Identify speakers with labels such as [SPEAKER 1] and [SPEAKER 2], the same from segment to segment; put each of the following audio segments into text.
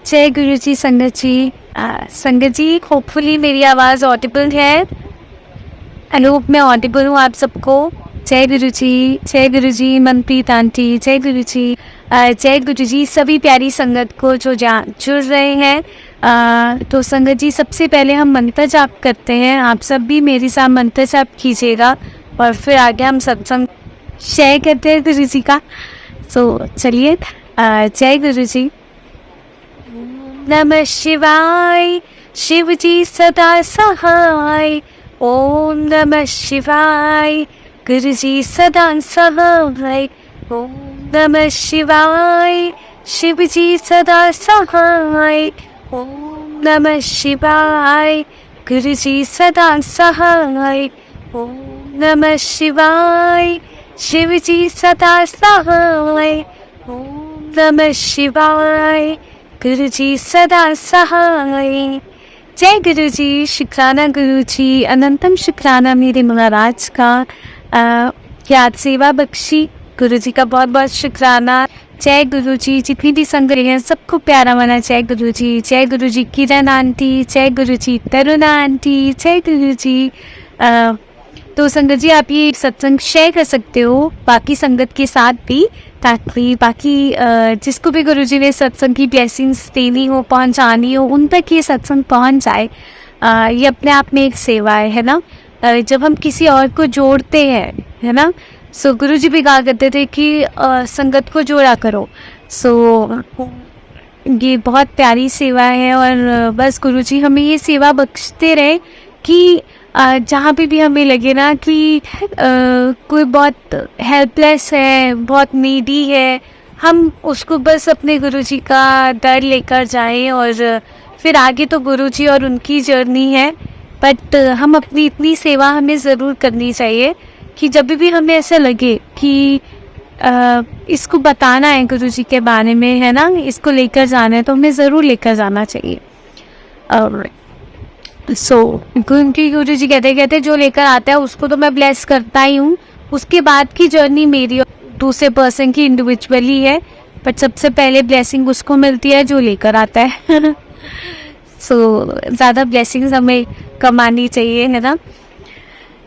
[SPEAKER 1] जय गुरु जी संगत जी। संगत जी, होपफुली मेरी आवाज़ ऑडिबल है। आई होप मैं ऑडिबल हूँ आप सबको। जय गुरु जी, जय गुरु जी मनप्रीत आंटी, जय गुरु जी। जय गुरु जी सभी प्यारी संगत को जो जुड़ रहे हैं। तो संगत जी, सबसे पहले हम मंत्र जाप करते हैं। आप सब भी मेरे साथ मंत्र जाप कीजिएगा और फिर आगे हम सत्संग शेयर करते हैं गुरु जी का। सो चलिए, जय गुरु जी। नमः शिवाय, शिव जी सदा सहाय। ओम नमः शिवाय, गुरु जी सदा सहाय। ओम नमः शिवाय, शिव जी सदा सहाय। ओम नमः शिवाय, गुरु जी सदा सहाय। ओम नमः शिवाय, शिव जी सदा सहाय। ओम नमः शिवाय, गुरु जी सदा सहाय। जय गुरु जी, शुक्राना गुरु जी, अनंतम शुक्राना मेरे महाराज का याद सेवा बख्शी। गुरु जी का बहुत बहुत शुक्राना। जय गुरु जी, जितनी भी संगत हैं सबको प्यारा माना। जय गुरु जी, जय गुरु जी किरण आंटी, जय गुरु जी तरुणा आंटी, जय गुरु जी। तो संगत जी, आप ये सत्संग शेयर कर सकते हो बाकी संगत के साथ भी, ताकि बाकी जिसको भी गुरु जी ने सत्संग की ब्लेसिंग्स देनी हो, पहुंचानी हो, उन तक ये सत्संग पहुंच जाए। ये अपने आप में एक सेवा है ना। जब हम किसी और को जोड़ते हैं, है ना। सो गुरु जी भी कहा करते थे कि संगत को जोड़ा करो। सो ये बहुत प्यारी सेवा है और बस गुरु जी हमें ये सेवा बख्शते रहे कि जहाँ पे भी हमें लगे ना कि कोई बहुत हेल्पलेस है, बहुत नीडी है, हम उसको बस अपने गुरुजी का डर लेकर जाएं। और फिर आगे तो गुरुजी और उनकी जर्नी है, बट हम अपनी इतनी सेवा हमें ज़रूर करनी चाहिए कि जब भी हमें ऐसा लगे कि इसको बताना है गुरुजी के बारे में, है ना, इसको लेकर जाना है, तो हमें ज़रूर लेकर जाना चाहिए। क्योंकि गुरु जी कहते जो लेकर आता है उसको तो मैं ब्लेस करता ही हूँ। उसके बाद की जर्नी मेरी और दूसरे पर्सन की इंडिविजुअली है, बट सबसे पहले ब्लेसिंग उसको मिलती है जो लेकर आता है। ज़्यादा ब्लेसिंग्स हमें कमानी चाहिए, है ना।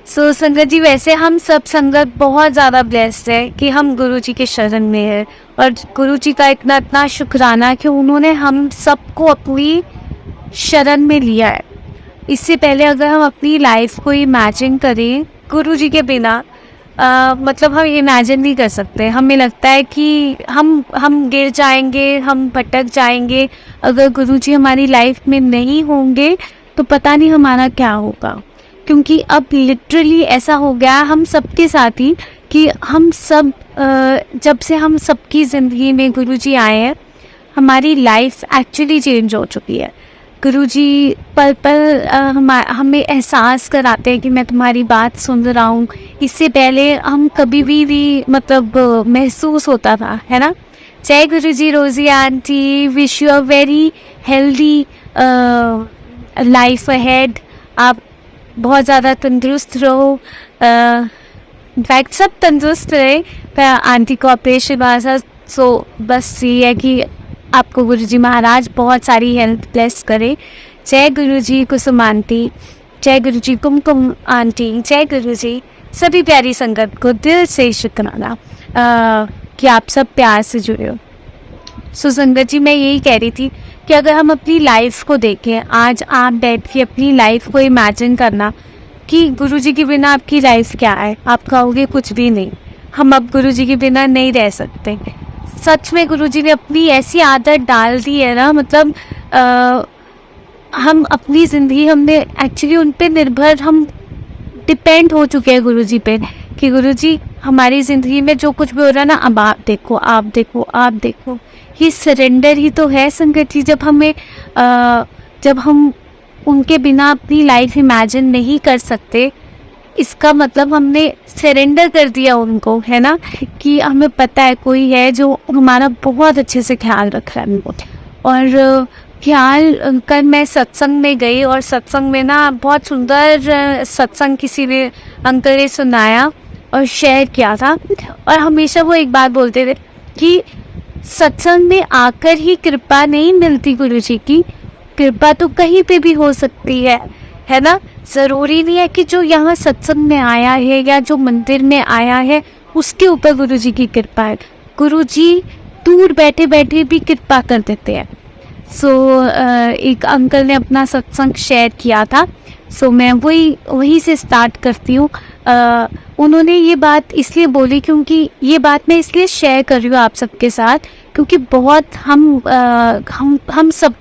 [SPEAKER 1] संगत जी, वैसे हम सब संगत बहुत ज़्यादा ब्लेस्ड है कि हम गुरु जी के शरण में है और गुरु जी का इतना शुक्राना कि उन्होंने हम सबको अपनी शरण में लिया है। इससे पहले अगर हम अपनी लाइफ को इमेजिन करें गुरु जी के बिना, मतलब हम इमेजिन नहीं कर सकते। हमें लगता है कि हम गिर जाएंगे, हम भटक जाएंगे। अगर गुरु जी हमारी लाइफ में नहीं होंगे तो पता नहीं हमारा क्या होगा। क्योंकि अब लिटरली ऐसा हो गया हम सबके साथ ही कि हम सब जब से हम सबकी ज़िंदगी में गुरु जी आए हैं, हमारी लाइफ एक्चुअली चेंज हो चुकी है। गुरुजी पल पल हमें एहसास कराते हैं कि मैं तुम्हारी बात सुन रहा हूँ। इससे पहले हम कभी भी मतलब महसूस होता था, है ना। जय गुरुजी रोजी aunty, wish you a very healthy life ahead. आप बहुत ज़्यादा तंदुरुस्त रहो। इनफैक्ट सब तंदुरुस्त रहे, पर आंटी को ऑपरेशन हुआ था। सो बस ये है कि आपको गुरुजी महाराज बहुत सारी हेल्थ ब्लेस करे। जय गुरुजी कुसुम आंटी, जय गुरुजी कुमकुम आंटी, जय गुरुजी सभी प्यारी संगत को दिल से शुक्राना कि आप सब प्यार से जुड़े हो। संगत जी, मैं यही कह रही थी कि अगर हम अपनी लाइफ को देखें, आज आप बैठ के अपनी लाइफ को इमेजिन करना कि गुरुजी के बिना आपकी लाइफ क्या है, आप कहोगे कुछ भी नहीं। हम अब गुरुजी के बिना नहीं रह सकते। सच में गुरुजी ने अपनी ऐसी आदत डाल दी है ना, मतलब हम अपनी ज़िंदगी हमने एक्चुअली उन पे निर्भर, हम डिपेंड हो चुके हैं गुरुजी पे कि गुरुजी हमारी ज़िंदगी में जो कुछ भी हो रहा है ना, अब आप देखो, आप देखो, आप देखो। ये सरेंडर ही तो है संगत जी। जब हम उनके बिना अपनी लाइफ इमेजिन नहीं कर सकते, इसका मतलब हमने सरेंडर कर दिया उनको, है ना, कि हमें पता है कोई है जो हमारा बहुत अच्छे से ख्याल रख रहा है। और ख्याल कर मैं सत्संग में गई और सत्संग में ना बहुत सुंदर सत्संग किसी ने अंकल ने सुनाया और शेयर किया था। और हमेशा वो एक बात बोलते थे कि सत्संग में आकर ही कृपा नहीं मिलती गुरु जी की, कृपा तो कहीं पे भी हो सकती है ना। ज़रूरी नहीं है कि जो यहाँ सत्संग में आया है या जो मंदिर में आया है उसके ऊपर गुरु जी की कृपा है। गुरु जी दूर बैठे बैठे भी कृपा कर देते हैं। एक अंकल ने अपना सत्संग शेयर किया था, मैं वही से स्टार्ट करती हूँ। उन्होंने ये बात इसलिए बोली क्योंकि ये बात मैं इसलिए शेयर कर रही हूँ आप सबके साथ, क्योंकि बहुत हम सब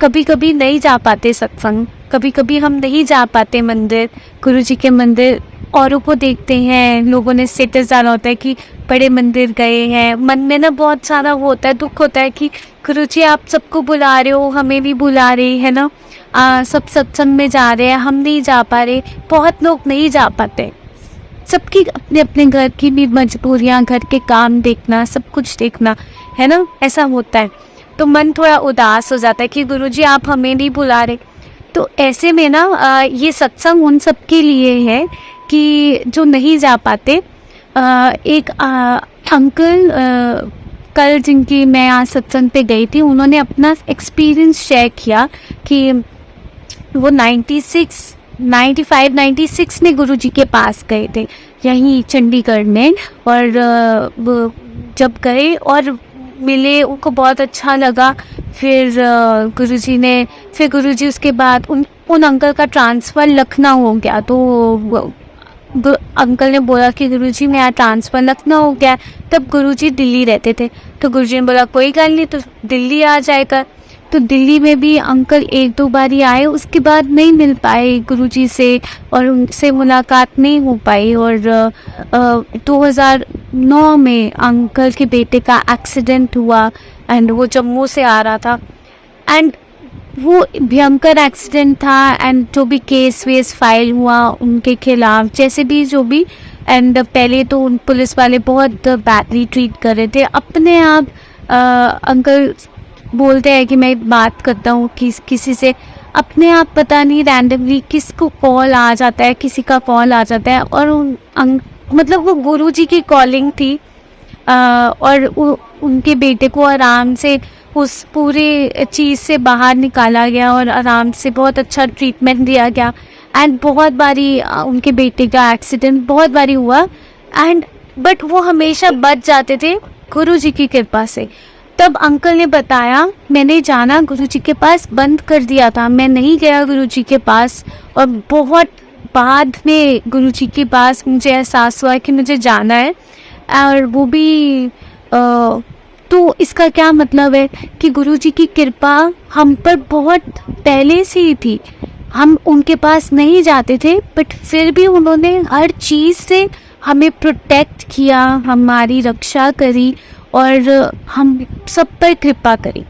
[SPEAKER 1] कभी कभी नहीं जा पाते सत्संग, कभी कभी हम नहीं जा पाते मंदिर, गुरु जी के मंदिर। औरों को देखते हैं, लोगों ने स्टेटस डाला होता है कि बड़े मंदिर गए हैं, मन में ना बहुत सारा वो होता है, दुख होता है कि गुरु जी आप सबको बुला रहे हो, हमें नहीं बुला रहे, है ना। सब सत्संग में जा रहे हैं, हम नहीं जा पा रहे। बहुत लोग नहीं जा पाते, सबकी अपने अपने घर की भी मजबूरियाँ, घर के काम देखना, सब कुछ देखना, है ना, ऐसा होता है। तो मन थोड़ा उदास हो जाता है कि गुरु जी आप हमें नहीं बुला रहे। तो ऐसे में ना ये सत्संग उन सब के लिए है कि जो नहीं जा पाते। एक अंकल कल जिनकी मैं आज सत्संग पे गई थी, उन्होंने अपना एक्सपीरियंस शेयर किया कि वो 95-96 में गुरु जी के पास गए थे यहीं चंडीगढ़ में। और जब गए और मिले, उनको बहुत अच्छा लगा। फिर गुरुजी उसके बाद उन अंकल का ट्रांसफ़र लखनऊ हो गया। तो अंकल ने बोला कि गुरुजी मेरा ट्रांसफ़र लखनऊ हो गया। तब गुरुजी दिल्ली रहते थे, तो गुरुजी ने बोला कोई गल नहीं, तो दिल्ली आ जाएगा। तो दिल्ली में भी अंकल 1-2 बार ही आए, उसके बाद नहीं मिल पाए गुरुजी से और उनसे मुलाकात नहीं हो पाई। और 2009 में अंकल के बेटे का एक्सीडेंट हुआ एंड वो जम्मू से आ रहा था एंड वो भयंकर एक्सीडेंट था। एंड जो भी केस वेस फाइल हुआ उनके खिलाफ, जैसे भी जो भी, एंड पहले तो उन पुलिस वाले बहुत बैडली ट्रीट कर रहे थे। अपने आप अंकल बोलते हैं कि मैं बात करता हूँ किसी से, अपने आप पता नहीं रैंडमली किसको कॉल आ जाता है, किसी का कॉल आ जाता है। और मतलब वो गुरुजी की कॉलिंग थी। और उनके बेटे को आराम से उस पूरे चीज़ से बाहर निकाला गया और आराम से बहुत अच्छा ट्रीटमेंट दिया गया। एंड बहुत बारी उनके बेटे का एक्सीडेंट बहुत बारी हुआ एंड बट वो हमेशा बच जाते थे गुरुजी की कृपा से। तब अंकल ने बताया मैंने जाना गुरुजी के पास बंद कर दिया था, मैं नहीं गया गुरुजी के पास। और बहुत बाद में गुरुजी के पास मुझे एहसास हुआ कि मुझे जाना है। और वो भी तो इसका क्या मतलब है कि गुरुजी की कृपा हम पर बहुत पहले से ही थी। हम उनके पास नहीं जाते थे बट फिर भी उन्होंने हर चीज़ से हमें प्रोटेक्ट किया, हमारी रक्षा करी और हम सब पर कृपा करी।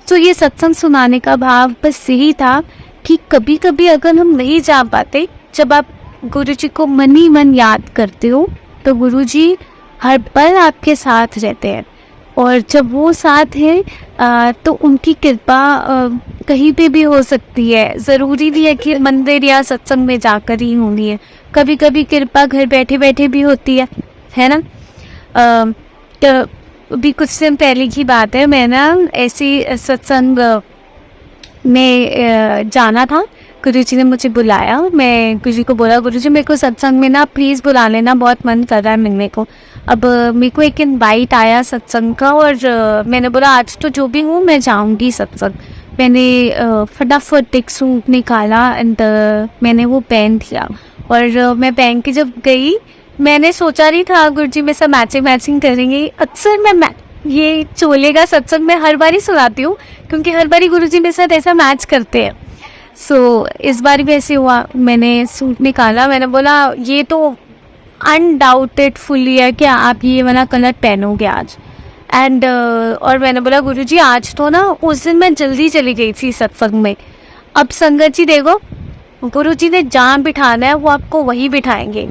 [SPEAKER 1] तो ये सत्संग सुनाने का भाव बस यही था कि कभी कभी अगर हम नहीं जा पाते, जब आप गुरुजी को मन ही मन याद करते हो तो गुरुजी हर पल आपके साथ रहते हैं। और जब वो साथ हैं तो उनकी कृपा कहीं पे भी हो सकती है। ज़रूरी नहीं है कि मंदिर या सत्संग में जाकर ही होनी है, कभी कभी कृपा घर बैठे बैठे भी होती है ना। तो अभी कुछ दिन पहले की बात है, मैं ना ऐसी सत्संग में जाना था, गुरुजी ने मुझे बुलाया। मैं गुरुजी को बोला गुरुजी मेरे को सत्संग में ना प्लीज़ बुला लेना, बहुत मन कर रहा है मिलने को। अब मेरे को एक इनवाइट आया सत्संग का और मैंने बोला आज तो जो भी हूँ मैं जाऊँगी सत्संग। मैंने फटाफट एक सूट निकाला एंड मैंने वो पहन दिया। और मैं पहन के जब गई, मैंने सोचा नहीं था गुरुजी मेरे साथ मैचिंग करेंगे। अक्सर मैं ये चोले का सत्संग में हर बार ही सुनाती हूँ क्योंकि हर बार गुरुजी मेरे साथ ऐसा मैच करते हैं। इस बार भी ऐसे हुआ, मैंने सूट निकाला, मैंने बोला ये तो अनडाउटेड फुली है कि आप ये वाला कलर पहनोगे आज। एंड और मैंने बोला गुरुजी आज तो ना, उस दिन मैं जल्दी चली गई थी सत्संग में। अब संगत जी देखो, गुरुजी ने जहाँ बिठाना है वो आपको वहीं बिठाएंगे।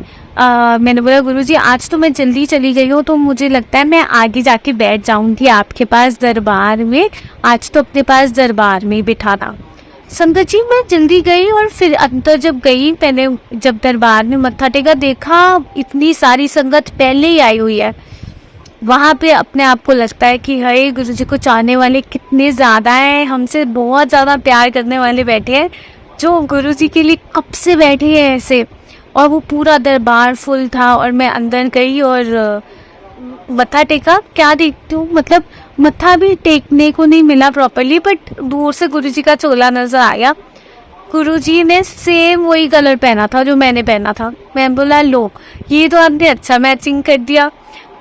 [SPEAKER 1] मैंने बोला गुरुजी आज तो मैं जल्दी चली गई हूँ तो मुझे लगता है मैं आगे जाके बैठ जाऊँगी आपके पास दरबार में, आज तो अपने पास दरबार में बिठाना। संगत जी मैं जल्दी गई और फिर अंदर जब गई, पहले जब दरबार में मत्था टेका, देखा इतनी सारी संगत पहले ही आई हुई है। वहाँ पे अपने आप को लगता है कि हाय गुरु जी को चाहने वाले कितने ज़्यादा हैं, हमसे बहुत ज़्यादा प्यार करने वाले बैठे हैं जो गुरु जी के लिए कब से बैठे हैं ऐसे। और वो पूरा दरबार फुल था और मैं अंदर गई और मत्था टेका। क्या देखती हूँ, मतलब मत्था भी टेकने को नहीं मिला प्रॉपरली, बट दूर से गुरु जी का चोला नज़र आया। गुरुजी ने सेम वही कलर पहना था जो मैंने पहना था। मैं बोला लो, ये तो आपने अच्छा मैचिंग कर दिया।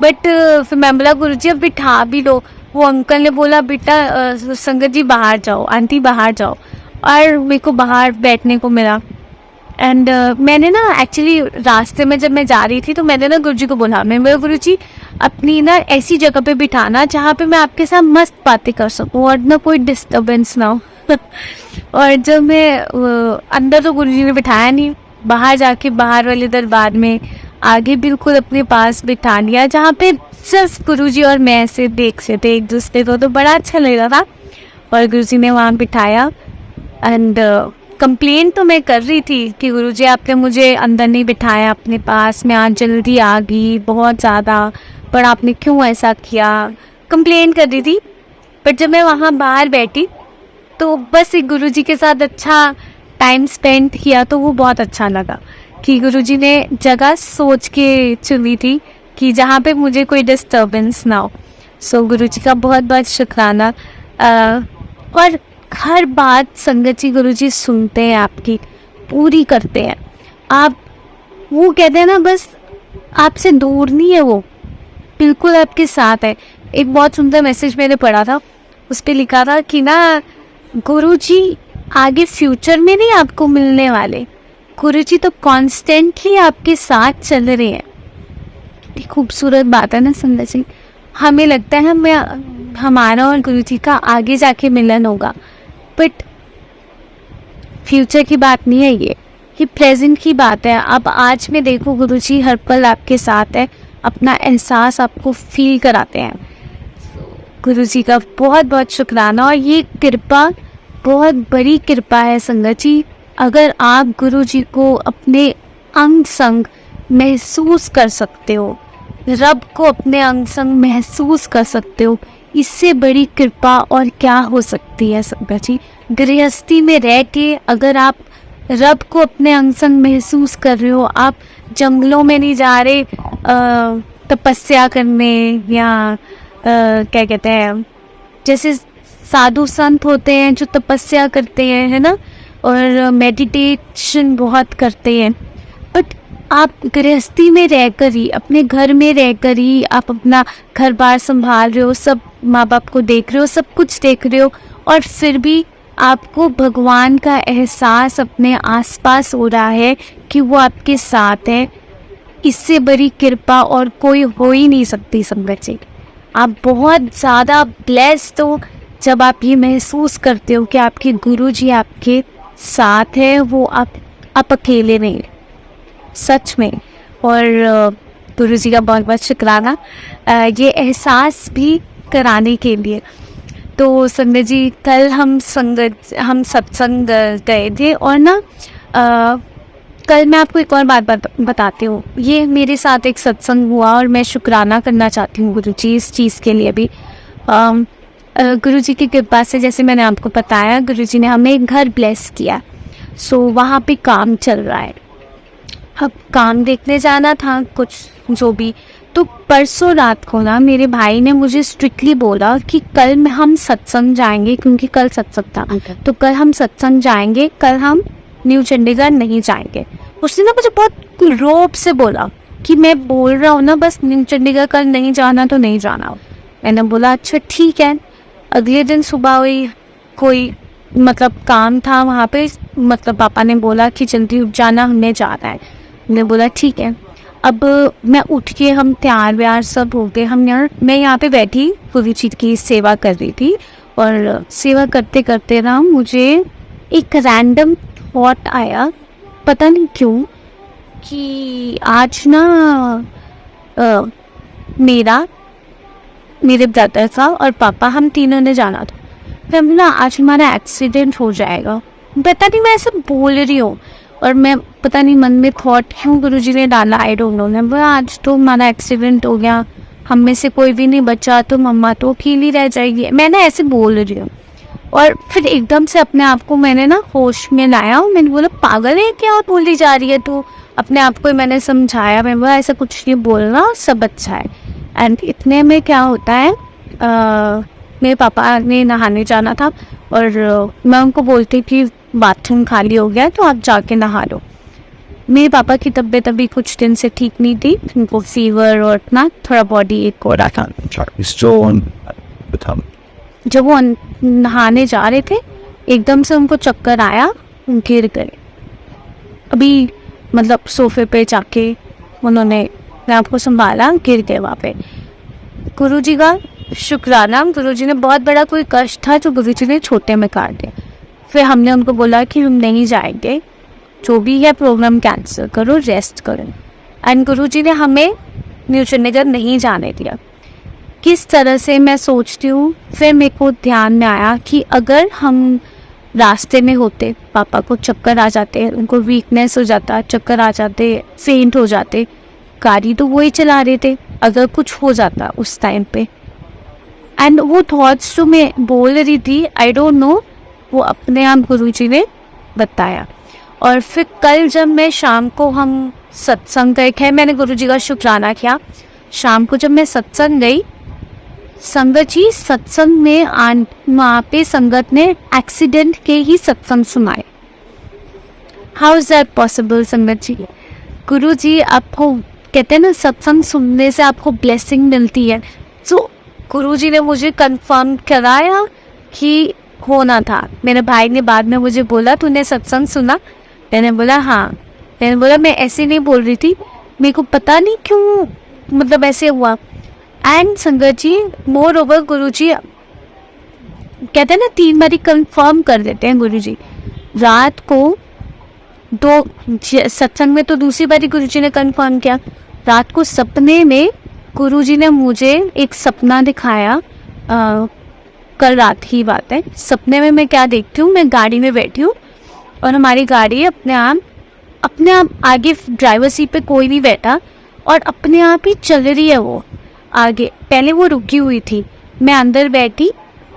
[SPEAKER 1] बट फिर मैं बोला गुरुजी अब बिठा भी लो। वो अंकल ने बोला बेटा संगत जी बाहर जाओ, आंटी बाहर जाओ। और मेरे को बाहर बैठने को मिला। एंड मैंने ना एक्चुअली रास्ते में जब मैं जा रही थी तो मैंने ना गुरुजी को बोला, मैं बोला गुरुजी अपनी ना ऐसी जगह पे बिठाना जहाँ पे मैं आपके साथ मस्त बातें कर सकूँ और ना कोई डिस्टर्बेंस ना हो। और जब मैं अंदर तो गुरुजी ने बिठाया नहीं, बाहर जाके बाहर वाले दरबार में आगे बिल्कुल अपने पास बिठा लिया जहाँ पे सिर्फ गुरुजी और मैं ऐसे देख से थे एक दूसरे को, तो बड़ा अच्छा लग रहा था। और गुरुजी ने वहाँ बिठाया एंड कंप्लेंट तो मैं कर रही थी कि गुरुजी आपने मुझे अंदर नहीं बिठाया अपने पास, मैं आज जल्दी आ गई बहुत ज़्यादा, पर आपने क्यों ऐसा किया, कंप्लेंट कर रही थी। पर जब मैं वहाँ बाहर बैठी तो बस एक गुरुजी के साथ अच्छा टाइम स्पेंड किया तो वो बहुत अच्छा लगा कि गुरुजी ने जगह सोच के चुनी थी कि जहाँ पे मुझे कोई डिस्टर्बेंस ना हो। सो गुरुजी का बहुत बहुत शुक्राना। और हर बात संगत जी गुरुजी सुनते हैं, आपकी पूरी करते हैं। आप वो कहते हैं ना बस आपसे दूर नहीं है, वो बिल्कुल आपके साथ है। एक बहुत सुंदर मैसेज मैंने पढ़ा था, उस पर लिखा था कि ना गुरुजी आगे फ्यूचर में नहीं आपको मिलने वाले, गुरुजी तो कॉन्स्टेंटली आपके साथ चल रहे हैं। कितनी खूबसूरत बात है ना संगत जी। हमें लगता है हमारा और गुरुजी का आगे जाके मिलन होगा, बट फ्यूचर की बात नहीं है, ये प्रेजेंट की बात है। अब आज में देखो गुरुजी हर पल आपके साथ है, अपना एहसास आपको फील कराते हैं। गुरुजी का बहुत बहुत शुक्राना। और ये कृपा बहुत बड़ी कृपा है संगत जी। अगर आप गुरुजी को अपने अंग संग महसूस कर सकते हो, रब को अपने अंग संग महसूस कर सकते हो, इससे बड़ी कृपा और क्या हो सकती है संगत जी। गृहस्थी में रह के अगर आप रब को अपने अंग संग महसूस कर रहे हो, आप जंगलों में नहीं जा रहे तपस्या करने या क्या कहते हैं, जैसे साधु संत होते हैं जो तपस्या करते हैं, है ना, और मेडिटेशन बहुत करते हैं। बट आप गृहस्थी में रहकर ही, अपने घर में रहकर ही आप अपना घर बार संभाल रहे हो, सब माँ बाप को देख रहे हो, सब कुछ देख रहे हो, और फिर भी आपको भगवान का एहसास अपने आसपास हो रहा है कि वो आपके साथ है। इससे बड़ी कृपा और कोई हो ही नहीं सकती संगत जी। आप बहुत ज़्यादा ब्लेस्ड हो जब आप ये महसूस करते हो कि आपके गुरुजी आपके साथ है, वो आप अकेले नहीं, सच में। और गुरुजी का बहुत बहुत शुक्राना ये एहसास भी कराने के लिए। तो संगत जी कल हम सत्संग गए थे, और ना कल मैं आपको एक और बात बताती हूँ। ये मेरे साथ एक सत्संग हुआ और मैं शुक्राना करना चाहती हूँ गुरुजी इस चीज़ के लिए भी। गुरुजी की कृपा से, जैसे मैंने आपको बताया, गुरुजी ने हमें एक घर ब्लेस किया। सो वहाँ पे काम चल रहा है, अब काम देखने जाना था कुछ जो भी। तो परसों रात को ना मेरे भाई ने मुझे स्ट्रिक्टली बोला कि कल में हम सत्संग जाएंगे, क्योंकि कल सत्संग था। तो कल हम सत्संग जाएंगे, कल हम न्यू चंडीगढ़ नहीं जाएंगे। उसने ना मुझे बहुत रोब से बोला कि मैं बोल रहा हूँ ना बस न्यू चंडीगढ़ कल नहीं जाना तो नहीं जाना। मैंने बोला अच्छा ठीक है। अगले दिन सुबह हुई, कोई मतलब काम था वहाँ पे, मतलब पापा ने बोला कि जल्दी उठ जाना, हमें जाना है। मैंने बोला ठीक है। अब मैं उठ के, हम तैयार व्यार सब हो गए, मैं यहाँ पे बैठी पूरी चीज़ की सेवा कर रही थी। और सेवा करते करते ना मुझे एक रैंडम थॉट आया, पता नहीं क्यों, कि आज ना मेरे ब्रदर था और पापा, हम तीनों ने जाना था। फिर हम ना आज हमारा एक्सीडेंट हो जाएगा। पता नहीं मैं ऐसा बोल रही हूँ, और मैं पता नहीं मन में थॉट क्यों गुरुजी ने डाला, आई डोंट नो। मैं बोला आज तो हमारा एक्सीडेंट हो गया, हम में से कोई भी नहीं बचा तो मम्मा तो अकेली रह जाएगी। मैं ना ऐसे बोल रही हूँ, और फिर एकदम से अपने आप को मैंने ना होश में लाया और मैंने बोला पागल है क्या बोली जा रही है तू। अपने आप को मैंने समझाया, मैं बोला ऐसा कुछ नहीं बोलना, सब अच्छा है। एंड इतने में क्या होता है, मेरे पापा ने नहाने जाना था और मैं उनको बोलती थी बाथरूम खाली हो गया तो आप जाके नहा लो। मेरे पापा की तबीयत अभी कुछ दिन से ठीक नहीं थी, उनको फीवर और ना थोड़ा बॉडी एक हो रहा था। जब वो नहाने जा रहे थे एकदम से उनको चक्कर आया, गिर गए। अभी मतलब सोफे पे जाके उन्होंने मैं आपको संभाला, गिर गए वहाँ पे। गुरुजी का शुक्राना, गुरुजी ने बहुत बड़ा कोई कष्ट था जो गुरुजी ने छोटे में काट दिया। फिर हमने उनको बोला कि हम नहीं जाएंगे, जो भी है प्रोग्राम कैंसिल करो, रेस्ट करो। एंड गुरुजी ने हमें न्यू चंडीगढ़ नहीं जाने दिया। किस तरह से मैं सोचती हूँ, फिर मेरे को ध्यान में आया कि अगर हम रास्ते में होते, पापा को चक्कर आ जाते, उनको वीकनेस हो जाता, चक्कर आ जाते, फेंट हो जाते, गाड़ी तो वही चला रहे थे, अगर कुछ हो जाता उस टाइम पे। एंड वो थॉट्स जो मैं बोल रही थी, आई डोंट नो, वो अपने आप गुरुजी ने बताया। और फिर कल जब मैं शाम को हम सत्संग गए, खैर मैंने गुरुजी का शुक्राना किया। शाम को जब मैं सत्संग गई, संगत जी सत्संग में वहाँ पे संगत ने एक्सीडेंट के ही सत्संग सुनाए। हाउ इज दैट पॉसिबल संगत जी? गुरु जी आपको कहते हैं ना सत्संग सुनने से आपको ब्लेसिंग मिलती है। तो गुरु जी ने मुझे कंफर्म कराया कि होना था। मेरे भाई ने बाद में मुझे बोला तूने सत्संग सुना? मैंने बोला हाँ। मैंने बोला मैं ऐसे नहीं बोल रही थी, मेरे को पता नहीं क्यों मतलब ऐसे हुआ। एंड संगत जी मोर ओवर गुरु जी कहते हैं ना 3 बारी कंफर्म कर देते हैं गुरु जी। रात को दो सत्संग में तो दूसरी बारी गुरु जी ने कंफर्म किया। रात को सपने में गुरु जी ने मुझे एक सपना दिखाया। कल रात की बात है। सपने में मैं क्या देखती हूँ, मैं गाड़ी में बैठी हूँ और हमारी गाड़ी अपने आप आगे ड्राइवर सीट पे कोई नहीं बैठा और अपने आप ही चल रही है वो आगे। पहले वो रुकी हुई थी, मैं अंदर बैठी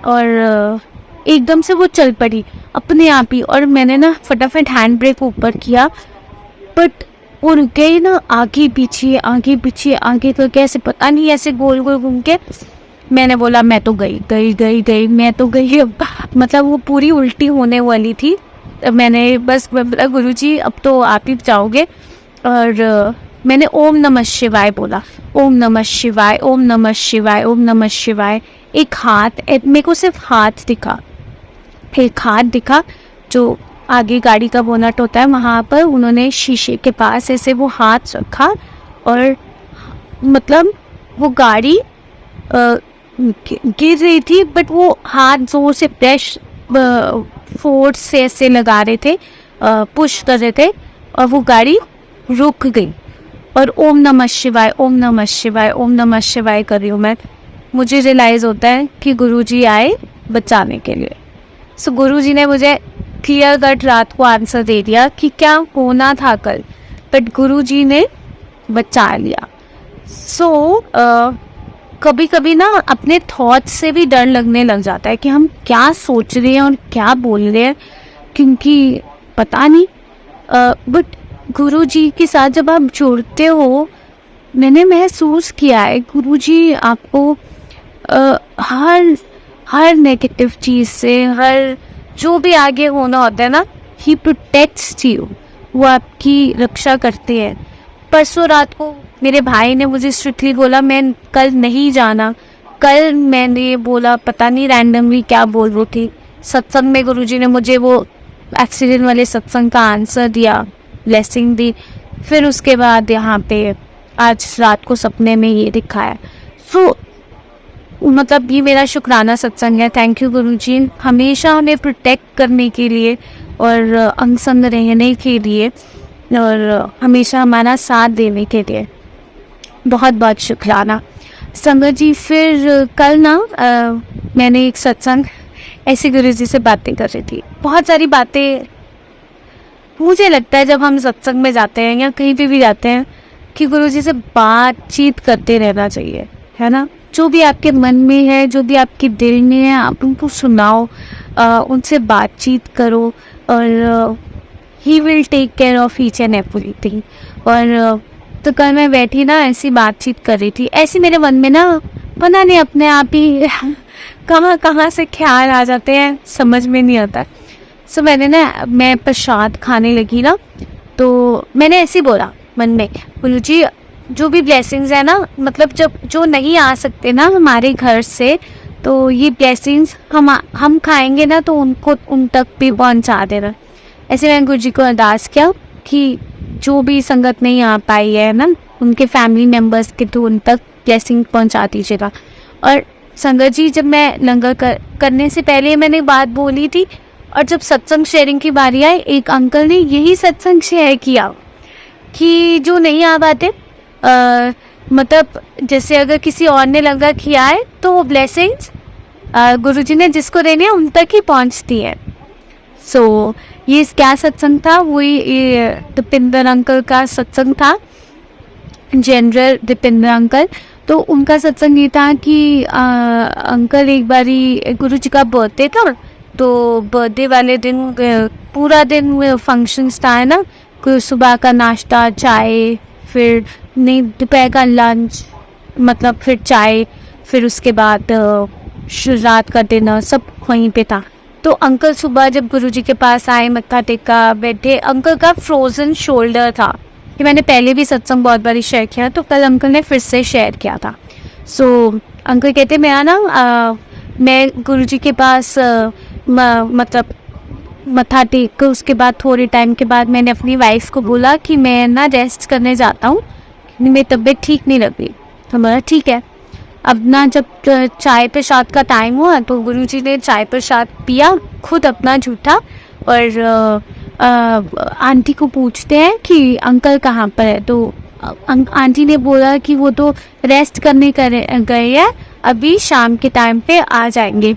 [SPEAKER 1] और एकदम से वो चल पड़ी अपने आप ही। और मैंने ना फटाफट हैंड ब्रेक ऊपर किया, बट वो रुके ही ना, आगे पीछे आगे पीछे आगे तो कैसे पता नहीं ऐसे गोल गोल घूम के। मैंने बोला मैं तो गई मैं तो गई अब। मतलब वो पूरी उल्टी होने वाली थी। मैंने बस बोला गुरु जी अब तो आप ही जाओगे। और मैंने ओम नमः शिवाय बोला, ओम नमः शिवाय, ओम नमः शिवाय, ओम नमः शिवाय। एक हाथ, मेरे को सिर्फ हाथ दिखा, एक हाथ दिखा जो आगे गाड़ी का बोनट होता है वहाँ पर उन्होंने शीशे के पास ऐसे वो हाथ रखा और मतलब वो गाड़ी गिर रही थी, बट वो हाथ जोर से प्रेस फोर्स से ऐसे लगा रहे थे, पुश कर रहे थे और वो गाड़ी रुक गई। और ओम नमः शिवाय, ओम नमः शिवाय, ओम नमः शिवाय कर रही हूँ मैं। मुझे रियलाइज़ होता है कि गुरुजी आए बचाने के लिए। सो गुरुजी ने मुझे क्लियर कट रात को आंसर दे दिया कि क्या होना था कल, बट गुरुजी ने बचा लिया। सो कभी कभी ना अपने थॉट्स से भी डर लगने लग जाता है कि हम क्या सोच रहे हैं और क्या बोल रहे हैं, क्योंकि पता नहीं। बट गुरुजी के साथ जब आप जुड़ते हो, मैंने महसूस किया है गुरुजी आपको हर नेगेटिव चीज़ से, हर जो भी आगे होना होता है ना, ही प्रोटेक्ट्स यू, वो आपकी रक्षा करते हैं। परसों रात को मेरे भाई ने मुझे स्ट्रिक्टली बोला मैं कल नहीं जाना। कल मैंने बोला पता नहीं रैंडमली क्या बोल रही थी। सत्संग में गुरुजी ने मुझे वो एक्सीडेंट वाले सत्संग का आंसर दिया, ब्लेसिंग दी। फिर उसके बाद यहाँ पे आज रात को सपने में ये दिखाया। सो मतलब ये मेरा शुक्राना सत्संग है। थैंक यू गुरुजी, हमेशा हमें प्रोटेक्ट करने के लिए और अंग संग रहने के लिए और हमेशा हमारा साथ देने के लिए बहुत बहुत शुक्राना संगत जी। फिर कल ना मैंने एक सत्संग ऐसे गुरुजी से बातें कर रही थी, बहुत सारी बातें। मुझे लगता है जब हम सत्संग में जाते हैं या कहीं पे भी जाते हैं कि गुरुजी से बातचीत करते रहना चाहिए, है ना। जो भी आपके मन में है, जो भी आपके दिल में है, आप उनको सुनाओ, उनसे बातचीत करो, और he will take care of each and everything. और तो कल मैं बैठी ना ऐसी बातचीत कर रही थी, ऐसे मेरे मन में ना पता नहीं अपने आप ही कहाँ कहाँ से ख्याल आ जाते हैं, समझ में नहीं आता। सो मैं प्रसाद खाने लगी ना, तो मैंने ऐसे बोला मन में, बोलो जी जो भी ब्लेसिंग्स है ना, मतलब जब जो नहीं आ सकते ना हमारे घर से, तो ये ब्लेसिंग्स हम खाएंगे ना, तो उनको उन तक भी पहुंचा देना। ऐसे मैंने गुरु जी को अरदास किया कि जो भी संगत नहीं आ पाई है ना, उनके फैमिली मेम्बर्स के तो उन तक ब्लेसिंग पहुंचा दीजिएगा। और संगत जी, जब मैं लंगर करने से पहले मैंने बात बोली थी, और जब सत्संग शेयरिंग की बारी आई, एक अंकल ने यही सत्संग शेयर किया कि जो नहीं आ पाते, मतलब जैसे अगर किसी और ने लंगर किया है तो वो ब्लेसिंग्स गुरुजी ने जिसको देनी है उन तक ही पहुंचती है। सो ये क्या सत्संग था, वही दीपिंदर अंकल का सत्संग था, जनरल दीपिंदर अंकल। तो उनका सत्संग ये था कि अंकल एक बारी गुरुजी का बर्थडे था, तो बर्थडे वाले दिन पूरा दिन फंक्शंस था, है ना, सुबह का नाश्ता, चाय, फिर नहीं दोपहर का लंच, मतलब फिर चाय, फिर उसके बाद रात का डिनर, सब वहीं पे था। तो अंकल सुबह जब गुरुजी के पास आए, मत्था टेका, बैठे, अंकल का फ्रोज़न शोल्डर था। कि मैंने पहले भी सत्संग बहुत बारी शेयर किया, तो कल अंकल ने फिर से शेयर किया था। सो अंकल कहते मैं गुरुजी के पास मतलब मत्था टेक कर उसके बाद थोड़े टाइम के बाद मैंने अपनी वाइफ को बोला कि मैं ना रेस्ट करने जाता हूँ, मेरी तबीयत ठीक नहीं लग रही। तो बोला ठीक है। अब ना जब चाय प्रसाद का टाइम हुआ, तो गुरुजी ने चाय प्रसाद पिया, खुद अपना जूठा, और आंटी को पूछते हैं कि अंकल कहाँ पर है। तो आंटी ने बोला कि वो तो रेस्ट करने गए हैं, अभी शाम के टाइम पे आ जाएंगे।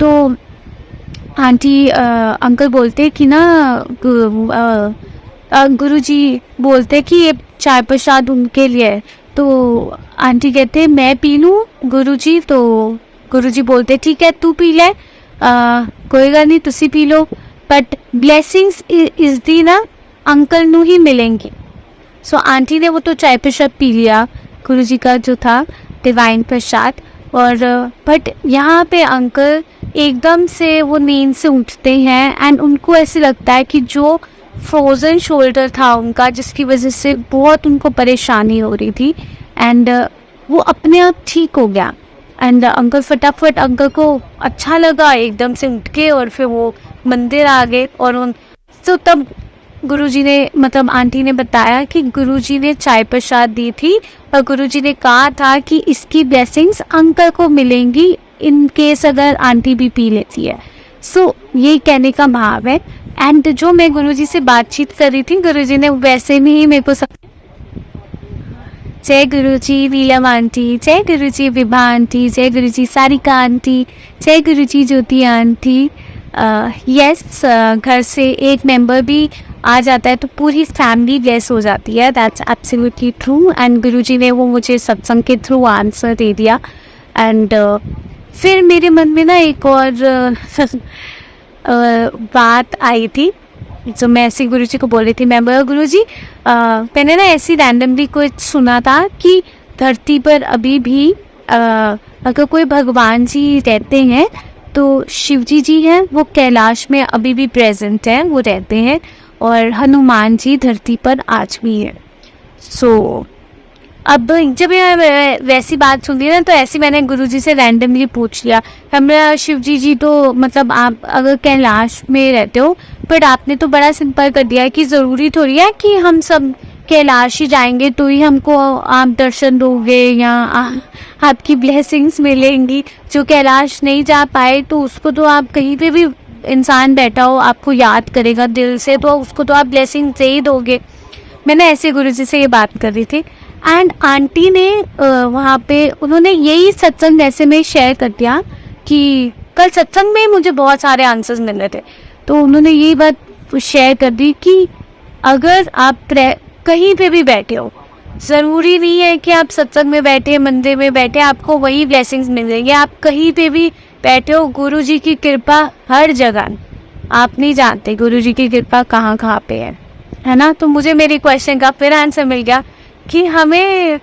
[SPEAKER 1] तो आंटी अंकल बोलते कि ना गुरुजी बोलते कि ये चाय प्रसाद उनके लिए है। तो आंटी कहते मैं पी लूँ गुरुजी। तो गुरुजी बोलते ठीक है तू पी ले, कोई गल नहीं तुसी पी लो, बट ब्लेसिंग्स इस दी ना अंकल नू ही मिलेंगी। सो आंटी ने वो तो चाय प्रसाद पी लिया, गुरुजी का जो था डिवाइन प्रसाद। और बट यहाँ पे अंकल एकदम से वो नींद से उठते हैं, एंड उनको ऐसे लगता है कि जो फ्रोज़न शोल्डर था उनका, जिसकी वजह से बहुत उनको परेशानी हो रही थी, एंड वो अपने आप ठीक हो गया। एंड अंकल फटाफट, अंकल को अच्छा लगा एकदम से उठ के, और फिर वो मंदिर आ गए। और तो तब गुरुजी ने, मतलब आंटी ने बताया कि गुरुजी ने चाय प्रसाद दी थी, और गुरुजी ने कहा था कि इसकी ब्लेसिंग्स अंकल को मिलेंगी इन केस अगर आंटी भी पी लेती है। सो ये कहने का भाव है। एंड जो मैं गुरुजी से बातचीत कर रही थी, गुरुजी ने वैसे में ही मेरे को जय गुरुजी नीलम आंटी, जय गुरुजी विभा आंटी, जय गुरुजी सारिका आंटी, जय गुरुजी ज्योति आंटी। यस, घर से एक मेंबर भी आ जाता है तो पूरी फैमिली ब्लेस हो जाती है, दैट्स एब्सोल्युटली ट्रू। एंड गुरुजी ने वो मुझे सत्संग के थ्रू आंसर दे दिया। एंड फिर मेरे मन में ना एक और बात आई थी, जो मैं ऐसे गुरुजी को बोल रही थी। मैं बोला गुरुजी, मैंने ना ऐसी रैंडमली कुछ सुना था कि धरती पर अभी भी अगर कोई भगवान जी रहते हैं तो शिवजी जी हैं वो कैलाश में अभी भी प्रेजेंट हैं, वो रहते हैं, और हनुमान जी धरती पर आज भी है। सो अब जब मैं वैसी बात सुन ली ना, तो ऐसी मैंने गुरुजी से रैंडमली पूछ लिया, हमारा शिवजी जी तो मतलब आप अगर कैलाश में रहते हो, बट आपने तो बड़ा सिंपल कर दिया है कि ज़रूरी थोड़ी है कि हम सब कैलाश ही जाएंगे तो ही हमको आप दर्शन दोगे या आपकी ब्लेसिंग्स मिलेंगी। जो कैलाश नहीं जा पाए तो उसको तो आप कहीं पे भी इंसान बैठा हो आपको याद करेगा दिल से, तो उसको तो आप ब्लेसिंग दे ही दोगे। मैंने ऐसे गुरुजी से ये बात कर रही थी, एंड आंटी ने वहाँ पे उन्होंने यही सत्संग ऐसे में शेयर कर दिया कि कल सत्संग में मुझे बहुत सारे आंसर्स मिल रहे थे, तो उन्होंने यही बात शेयर कर दी कि अगर आप कहीं पे भी बैठे हो, ज़रूरी नहीं है कि आप सत्संग में बैठे, मंदिर में बैठे आपको वही ब्लेसिंग्स मिलेंगे। आप कहीं पे भी बैठे हो, गुरु जी की कृपा हर जगह। आप नहीं जानते गुरु जी की कृपा कहाँ कहाँ पे है ना। तो मुझे मेरे क्वेश्चन का फिर आंसर मिल गया कि हमें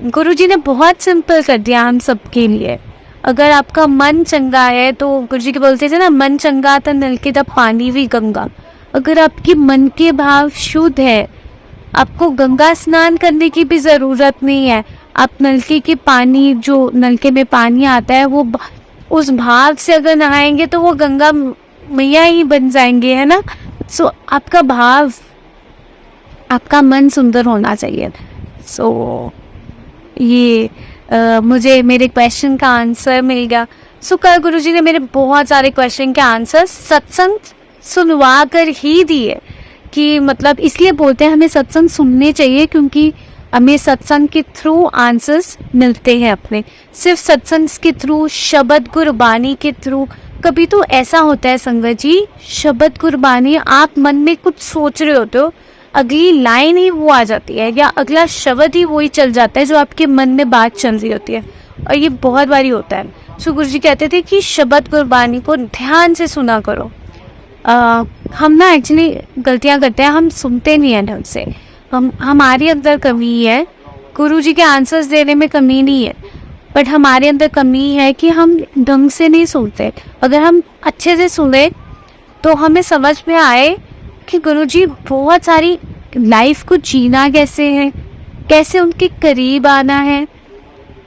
[SPEAKER 1] गुरु जी ने बहुत सिंपल कर दिया हम सबके लिए। अगर आपका मन चंगा है तो गुरु जी के बोलते थे ना, मन चंगा तो नलके दा पानी भी गंगा। अगर आपके मन के भाव शुद्ध है, आपको गंगा स्नान करने की भी ज़रूरत नहीं है। आप नलके के पानी, जो नलके में पानी आता है, वो उस भाव से अगर नहाएंगे तो वो गंगा मैया ही बन जाएंगे, है ना। सो आपका भाव, आपका मन सुंदर होना चाहिए। सो ये मुझे मेरे क्वेश्चन का आंसर मिल गया। सो कल गुरु जी ने मेरे बहुत सारे क्वेश्चन के आंसर सत्संग सुनवा कर ही दिए। कि मतलब इसलिए बोलते हैं हमें सत्संग सुनने चाहिए, क्योंकि हमें सत्संग के थ्रू आंसर्स मिलते हैं अपने। सिर्फ सत्संग के थ्रू, शब्द गुरबानी के थ्रू। कभी तो ऐसा होता है संगत जी, शब्द गुरबानी आप मन में कुछ सोच रहे होते हो, अगली लाइन ही वो आ जाती है, या अगला शब्द ही वही चल जाता है जो आपके मन में बात चल रही होती है। और ये बहुत बारी होता है। सो गुरु जी कहते थे कि शब्द गुरबानी को ध्यान से सुना करो। हम ना एक्चुअली गलतियाँ करते हैं, हम सुनते नहीं हैं ढंग से। हमारे अंदर कमी है, गुरु जी के आंसर्स देने में कमी नहीं है, बट हमारे अंदर कमी है कि हम ढंग से नहीं सुनते। अगर हम अच्छे से सुने तो हमें समझ में आए कि गुरु जी बहुत सारी लाइफ को जीना कैसे है, कैसे उनके करीब आना है,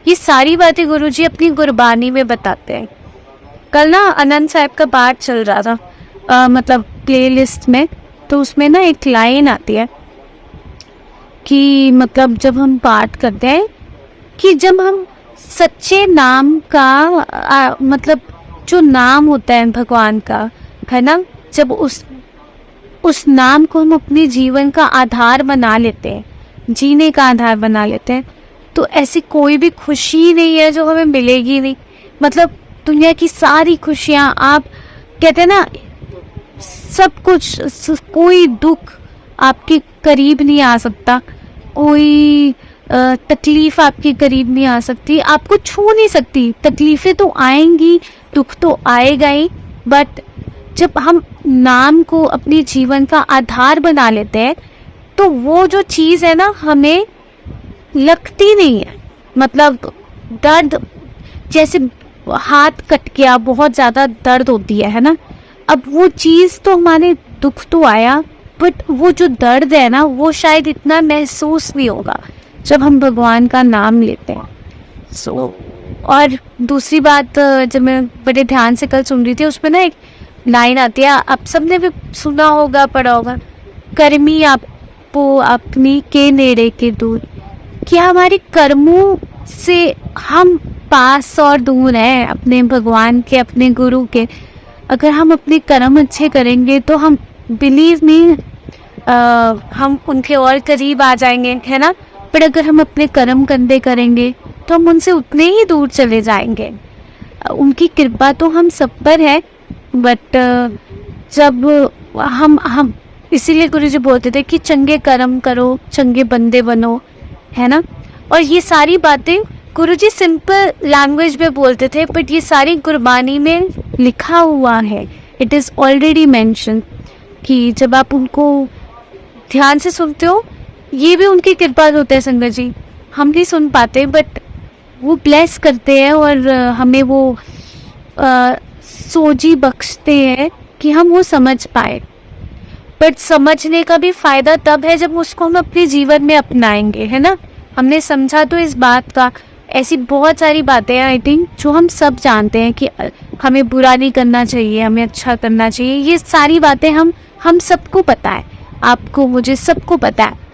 [SPEAKER 1] ये सारी बातें गुरु जी अपनी गुरबानी में बताते हैं। कल ना आनंद साहब का पाठ चल रहा था, मतलब प्लेलिस्ट में, तो उसमें ना एक लाइन आती है कि मतलब जब हम पाठ करते हैं कि जब हम सच्चे नाम का मतलब जो नाम होता है भगवान का, है ना, जब उस नाम को हम अपने जीवन का आधार बना लेते हैं, जीने का आधार बना लेते हैं, तो ऐसी कोई भी खुशी नहीं है जो हमें मिलेगी नहीं। मतलब दुनिया की सारी खुशियाँ, आप कहते हैं ना, सब कुछ, कोई दुख आपके करीब नहीं आ सकता, कोई तकलीफ आपके करीब नहीं आ सकती, आपको छू नहीं सकती। तकलीफें तो आएंगी, दुख तो आएगा ही, बट जब हम नाम को अपने जीवन का आधार बना लेते हैं तो वो जो चीज़ है ना हमें लगती नहीं है। मतलब दर्द, जैसे हाथ कट गया, बहुत ज़्यादा दर्द होती है ना। अब वो चीज़ तो हमारे दुख तो आया, बट वो जो दर्द है ना वो शायद इतना महसूस नहीं होगा जब हम भगवान का नाम लेते हैं। और दूसरी बात, जब मैं बड़े ध्यान से कल सुन रही थी, उसमें ना एक लाइन आती है, आप सबने भी सुना होगा, पढ़ा होगा, कर्मी आपको अपनी के नेड़े के दूर। कि हमारे कर्मों से हम पास और दूर हैं अपने भगवान के, अपने गुरु के। अगर हम अपने कर्म अच्छे करेंगे तो हम, बिलीव मी, हम उनके और करीब आ जाएंगे, है ना। पर अगर हम अपने कर्म गंदे करेंगे तो हम उनसे उतने ही दूर चले जाएंगे। उनकी कृपा तो हम सब पर है, बट जब हम इसीलिए गुरु जी बोलते थे कि चंगे कर्म करो, चंगे बंदे बनो, है ना। और ये सारी बातें गुरु जी सिंपल लैंग्वेज में बोलते थे, बट ये सारी गुरबानी में लिखा हुआ है। इट इज़ ऑलरेडी मेंशन कि जब आप उनको ध्यान से सुनते हो, ये भी उनकी कृपा होता है संगत जी। हम नहीं सुन पाते, बट वो ब्लेस करते हैं और हमें वो सोजी बख्शते हैं कि हम वो समझ पाए। बट समझने का भी फ़ायदा तब है जब उसको हम अपने जीवन में अपनाएंगे, है ना। हमने समझा तो इस बात का, ऐसी बहुत सारी बातें हैं आई थिंक जो हम सब जानते हैं कि हमें बुरा नहीं करना चाहिए, हमें अच्छा करना चाहिए। ये सारी बातें हम सबको पता है, आपको, मुझे, सबको पता है।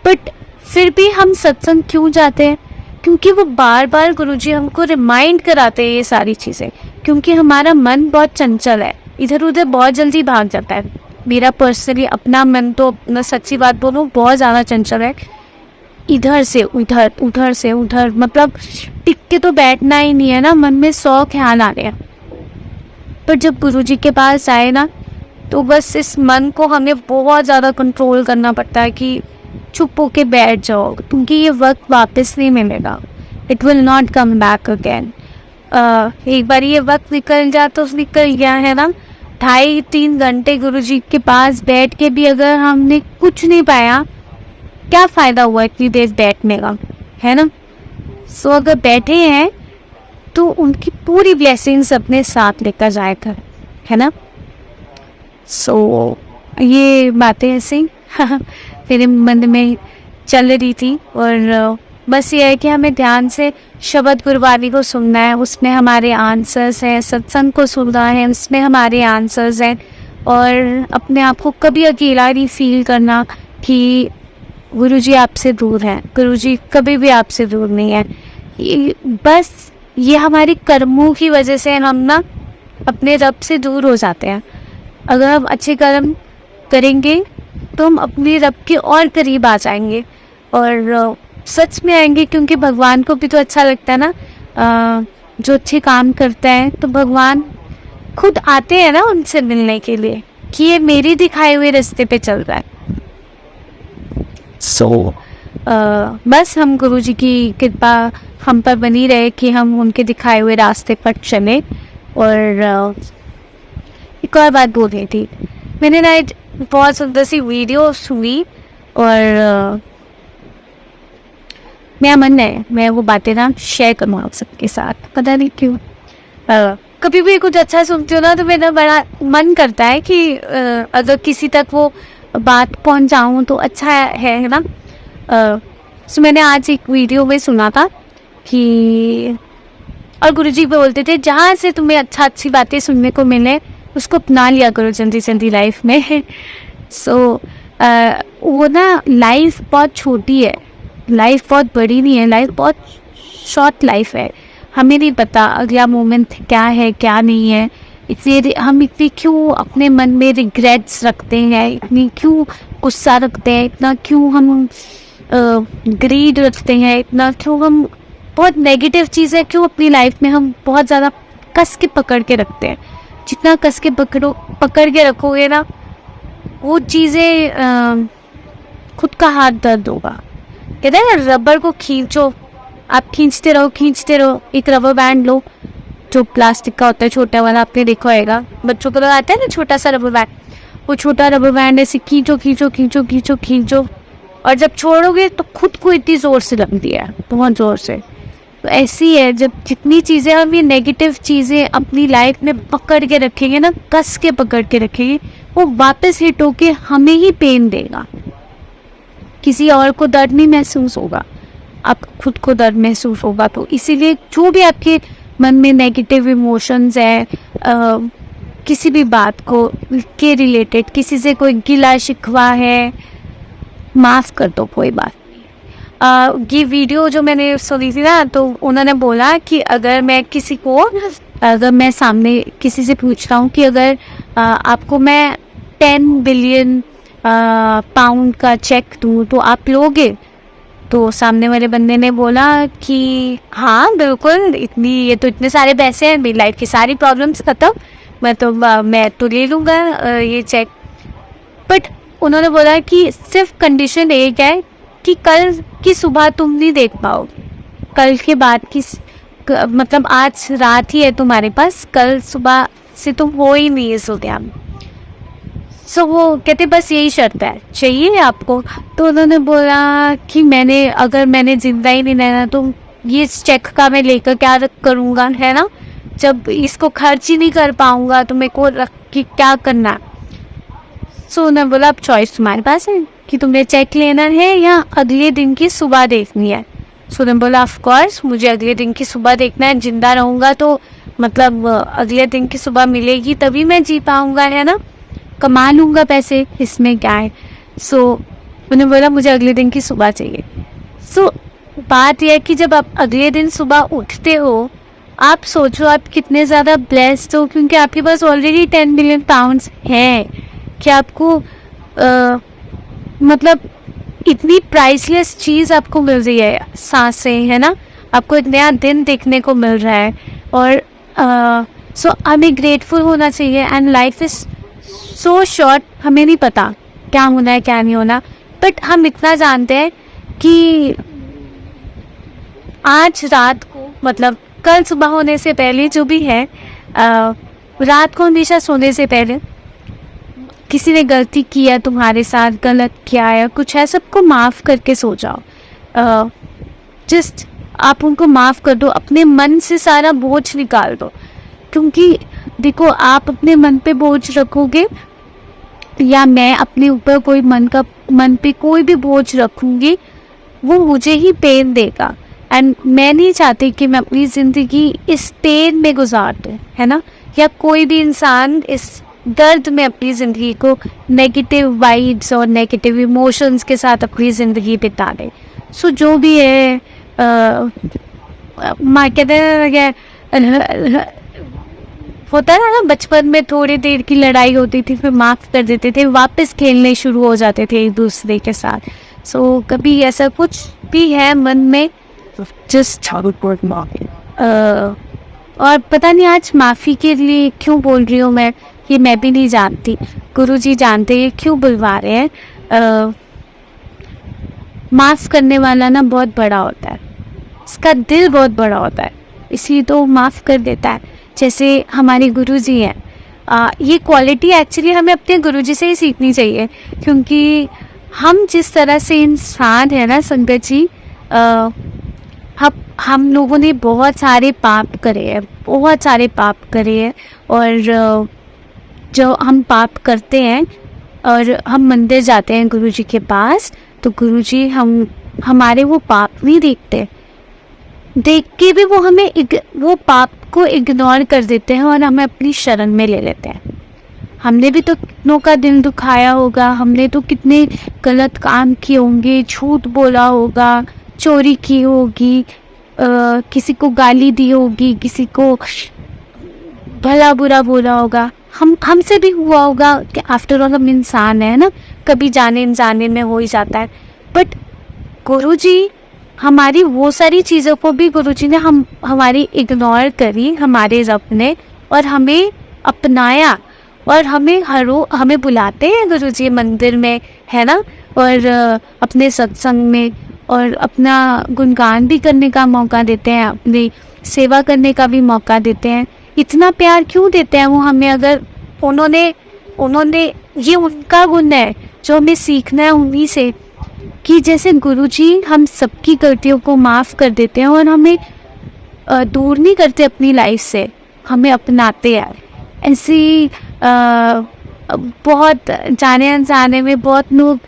[SPEAKER 1] बट फिर भी हम सत्संग क्यों जाते हैं? क्योंकि वो बार बार गुरुजी हमको रिमाइंड कराते हैं ये सारी चीज़ें। क्योंकि हमारा मन बहुत चंचल है, इधर उधर बहुत जल्दी भाग जाता है। मेरा पर्सनली अपना मन तो, मैं सच्ची बात बोलूँ, बहुत ज़्यादा चंचल है। इधर से उधर, उधर से उधर, मतलब टिक के तो बैठना ही नहीं है ना, मन में 100 ख्याल आ रहे हैं। पर जब गुरुजी के पास आए ना, तो बस इस मन को हमें बहुत ज़्यादा कंट्रोल करना पड़ता है कि चुप होके बैठ जाओ, क्योंकि ये वक्त वापस नहीं मिलेगा. It will not come back again. एक बार ये वक्त निकल जाए तो निकल गया है ना. 2.5-3 घंटे गुरुजी के पास बैठ के भी अगर हमने कुछ नहीं पाया, क्या फ़ायदा हुआ इतनी देर बैठने का, है ना. सो अगर बैठे हैं तो उनकी पूरी ब्लेसिंग्स अपने साथ लेकर जाया कर, है ना. सो ये बातें ऐसे मेरे मन में चल रही थी. और बस ये है कि हमें ध्यान से शब्द गुरबानी को सुनना है, उसमें हमारे आंसर्स हैं. सत्संग को सुनना है, उसमें हमारे आंसर्स हैं. और अपने आप को कभी अकेला नहीं फील करना कि गुरुजी आपसे दूर हैं. गुरुजी कभी भी आपसे दूर नहीं है. बस ये हमारे कर्मों की वजह से हम ना अपने रब से दूर हो जाते हैं. अगर हम अच्छे कर्म करेंगे तो हम अपने रब के और करीब आ जाएंगे, और सच में आएंगे, क्योंकि भगवान को भी तो अच्छा लगता है ना. जो अच्छे काम करता है तो भगवान खुद आते हैं ना उनसे मिलने के लिए, कि ये मेरे दिखाए हुए रास्ते पे चल रहा है. सो बस हम गुरुजी की कृपा हम पर बनी रहे कि हम उनके दिखाए हुए रास्ते पर चले. और एक और बात बोल रही थी, मैंने ना एक बहुत सुंदर सी वीडियो सुनी, और मेरा मन है मैं वो बातें ना शेयर करूँ आप सबके साथ. पता नहीं क्यों कभी भी कुछ अच्छा सुनती हूँ ना तो मेरा बड़ा मन करता है कि अगर किसी तक वो बात पहुँचाऊँ तो अच्छा है ना. सो मैंने आज एक वीडियो में सुना था कि, और गुरुजी बोलते थे जहाँ से तुम्हें अच्छी बातें सुनने को मिले उसको अपना लिया करो जल्दी जल्दी लाइफ में. सो वो ना लाइफ बहुत छोटी है, लाइफ बहुत बड़ी नहीं है, लाइफ बहुत शॉर्ट लाइफ है. हमें नहीं पता अगला मोमेंट क्या है क्या नहीं है. इसलिए हम इतनी क्यों अपने मन में रिग्रेट्स रखते हैं, इतनी क्यों गुस्सा रखते हैं, इतना क्यों हम ग्रीड रखते हैं, इतना क्यों हम बहुत नेगेटिव चीज़ें क्यों अपनी लाइफ में हम बहुत ज़्यादा कस के पकड़ के रखते हैं. जितना कस के पकड़ के रखोगे ना वो चीज़ें खुद का हाथ दर्द होगा. कहते हैं ना रबर को खींचो, आप खींचते रहो. एक रबर बैंड लो जो प्लास्टिक का होता है छोटा वाला, आपने देखा होगा बच्चों को लगाते हैं ना छोटा सा रबर बैंड. वो छोटा रबर बैंड ऐसे खींचो और जब छोड़ोगे तो खुद को इतनी ज़ोर से लगती है, बहुत ज़ोर से. तो ऐसी है, जब जितनी चीज़ें हम ये नेगेटिव चीज़ें अपनी लाइफ में पकड़ के रखेंगे ना, कस के पकड़ के रखेंगे, वो वापस हिट होके हमें ही पेन देगा. किसी और को दर्द नहीं महसूस होगा, आप खुद को दर्द महसूस होगा. तो इसीलिए जो भी आपके मन में नेगेटिव इमोशंस हैं, किसी भी बात को के रिलेटेड किसी से कोई गिला शिकवा है, माफ़ कर दो, कोई बात नहीं. ये वीडियो जो मैंने सुनी थी ना, तो उन्होंने बोला कि अगर मैं सामने किसी से पूछ रहा हूँ कि अगर आपको मैं 10 बिलियन पाउंड का चेक दूँ तो आप लोगे. तो सामने वाले बंदे ने बोला कि हाँ बिल्कुल, इतने सारे पैसे हैं, मेरी लाइफ की सारी प्रॉब्लम्स खत्म, मैं तो ले लूँगा ये चेक. बट उन्होंने बोला कि सिर्फ कंडीशन एक है कि कल की सुबह तुम नहीं देख पाओगे, कल के बाद की मतलब आज रात ही है तुम्हारे पास, कल सुबह से तुम हो ही नहीं इस दुनिया में. सो वो कहते बस यही शर्त है, चाहिए आपको. तो उन्होंने बोला कि अगर मैंने जिंदा ही नहीं रहना तो ये चेक का मैं लेकर क्या करूँगा, है ना. जब इसको खर्च ही नहीं कर पाऊँगा तो मेरे को रख के क्या करना है. सो उन्होंने बोला अब चॉइस तुम्हारे पास है कि तुमने चेक लेना है या अगले दिन की सुबह देखनी है. सो उन्होंने बोला ऑफ कोर्स मुझे अगले दिन की सुबह देखना है, जिंदा रहूँगा तो मतलब अगले दिन की सुबह मिलेगी तभी मैं जी पाऊँगा, है ना, कमा लूँगा पैसे, इसमें क्या है. सो उन्होंने बोला मुझे अगले दिन की सुबह चाहिए. सो बात यह है कि जब आप अगले दिन सुबह उठते हो, आप सोचो आप कितने ज़्यादा ब्लेस्ड हो, क्योंकि आपके पास ऑलरेडी 10 बिलियन पाउंड्स हैं कि आपको मतलब इतनी प्राइसलेस चीज़ आपको मिल रही है, सांसें, है ना, आपको एक नया दिन देखने को मिल रहा है. और सो हमें ग्रेटफुल होना चाहिए. And life is so short, हमें नहीं पता क्या होना है क्या नहीं होना. बट हम इतना जानते हैं कि आज रात को, मतलब कल सुबह होने से पहले जो भी है, रात को हमेशा सोने से पहले किसी ने गलती किया तुम्हारे साथ, गलत किया है कुछ है, सबको माफ़ करके सो जाओ। जस्ट आप उनको माफ़ कर दो, अपने मन से सारा बोझ निकाल दो। क्योंकि देखो, आप अपने मन पे बोझ रखोगे या मैं अपने ऊपर कोई मन पे कोई भी बोझ रखूँगी, वो मुझे ही पेन देगा। एंड मैं नहीं चाहती कि मैं अपनी ज़िंदगी इस पेन में गुजार दूँ, है ना, या कोई भी इंसान इस दर्द में अपनी ज़िंदगी को नेगेटिव वाइब्स और नेगेटिव इमोशंस के साथ अपनी ज़िंदगी बिता दे। सो जो भी है, माँ कहते हैं होता है ना, बचपन में थोड़ी देर की लड़ाई होती थी, फिर माफ़ कर देते थे, वापस खेलने शुरू हो जाते थे एक दूसरे के साथ। सो कभी ऐसा कुछ भी है मन में, जस्ट और पता नहीं आज माफ़ी के लिए क्यों बोल रही हूँ मैं, ये मैं भी नहीं जानती, गुरुजी जानते हैं क्यों बुलवा रहे हैं। माफ़ करने वाला ना बहुत बड़ा होता है, उसका दिल बहुत बड़ा होता है, इसलिए तो माफ़ कर देता है। जैसे हमारे गुरुजी हैं, ये क्वालिटी एक्चुअली हमें अपने गुरुजी से ही सीखनी चाहिए, क्योंकि हम जिस तरह से इंसान है ना संगत जी, हम लोगों ने बहुत सारे पाप करे हैं, बहुत सारे पाप करे हैं। और जो हम पाप करते हैं और हम मंदिर जाते हैं गुरुजी के पास, तो गुरुजी हमारे वो पाप नहीं देखते, देख के भी वो हमें वो पाप को इग्नोर कर देते हैं और हमें अपनी शरण में ले लेते हैं। हमने भी तो कितनों का दिल दुखाया होगा, हमने तो कितने गलत काम किए होंगे, झूठ बोला होगा, चोरी की होगी, किसी को गाली दी होगी, किसी को भला बुरा बोला होगा, हमसे भी हुआ होगा कि आफ्टर ऑल हम इंसान है ना, कभी जाने अनजाने में हो ही जाता है। बट गुरुजी हमारी वो सारी चीज़ों को भी गुरुजी ने हमारी इग्नोर करी, हमारे रब ने, और हमें अपनाया, और हमें बुलाते हैं गुरुजी मंदिर में, है ना, और अपने सत्संग में, और अपना गुणगान भी करने का मौका देते हैं, अपनी सेवा करने का भी मौका देते हैं। इतना प्यार क्यों देते हैं वो हमें? अगर उन्होंने ये उनका गुण है जो हमें सीखना है उन्हीं से, कि जैसे गुरुजी हम सबकी गलतियों को माफ़ कर देते हैं और हमें दूर नहीं करते अपनी लाइफ से, हमें अपनाते हैं। ऐसी बहुत जाने अनजाने में बहुत लोग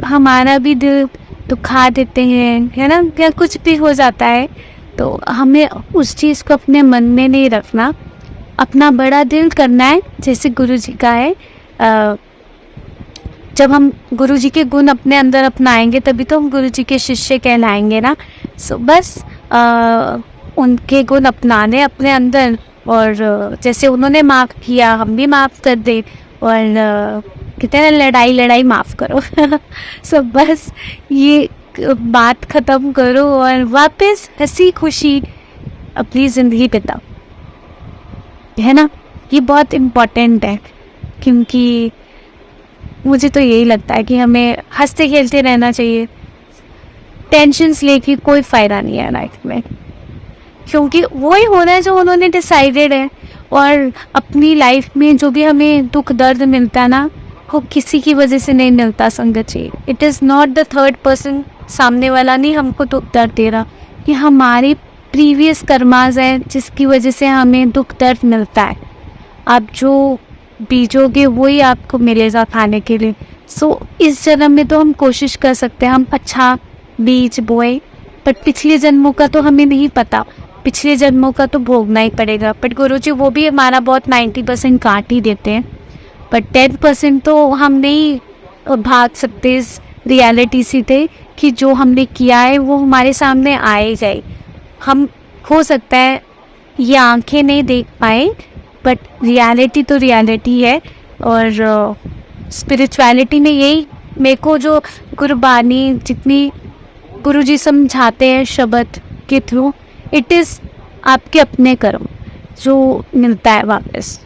[SPEAKER 1] हमारा भी दिल दुखा देते हैं, है ना, क्या कुछ भी हो जाता है, तो हमें उस चीज़ को अपने मन में नहीं रखना, अपना बड़ा दिल करना है जैसे गुरुजी का है। जब हम गुरुजी के गुण अपने अंदर अपनाएंगे तभी तो हम गुरुजी के शिष्य कहलाएंगे ना। सो बस उनके गुण अपनाने अपने अंदर, और जैसे उन्होंने माफ़ किया हम भी माफ़ कर दे, और कहते हैं लड़ाई माफ़ करो। सो बस ये बात ख़त्म करो और वापस हंसी खुशी अपनी ज़िंदगी बिताओ, है ना। ये बहुत इम्पोर्टेंट है, क्योंकि मुझे तो यही लगता है कि हमें हंसते खेलते रहना चाहिए। टेंशन्स लेके कोई फ़ायदा नहीं है लाइफ में, क्योंकि वही होना है जो उन्होंने डिसाइडेड है। और अपनी लाइफ में जो भी हमें दुख दर्द मिलता है ना, वो किसी की वजह से नहीं मिलता Sangat ji. It is not the third person, सामने वाला नहीं हमको दुख दर्द दे रहा, ये हमारे प्रीवियस कर्माज हैं जिसकी वजह से हमें दुख दर्द मिलता है। आप जो बीजोगे वही आपको मिलेगा खाने के लिए। सो इस जन्म में तो हम कोशिश कर सकते हैं हम अच्छा बीज बोए, पर पिछले जन्मों का तो हमें नहीं पता, पिछले जन्मों का तो भोगना ही पड़ेगा। बट गुरुजी वो भी हमारा बहुत 90% काट ही देते हैं, बट 10% तो हम नहीं भाग सकते इस रियलिटी से थे कि जो हमने किया है वो हमारे सामने आए जाए। हम हो सकता है ये आंखें नहीं देख पाए, बट रियलिटी तो रियलिटी है। और स्पिरिचुअलिटी में यही मेरे को जो गुरबानी जितनी गुरुजी समझाते हैं शब्द के थ्रू, इट इज़ आपके अपने कर्म जो मिलता है वापस।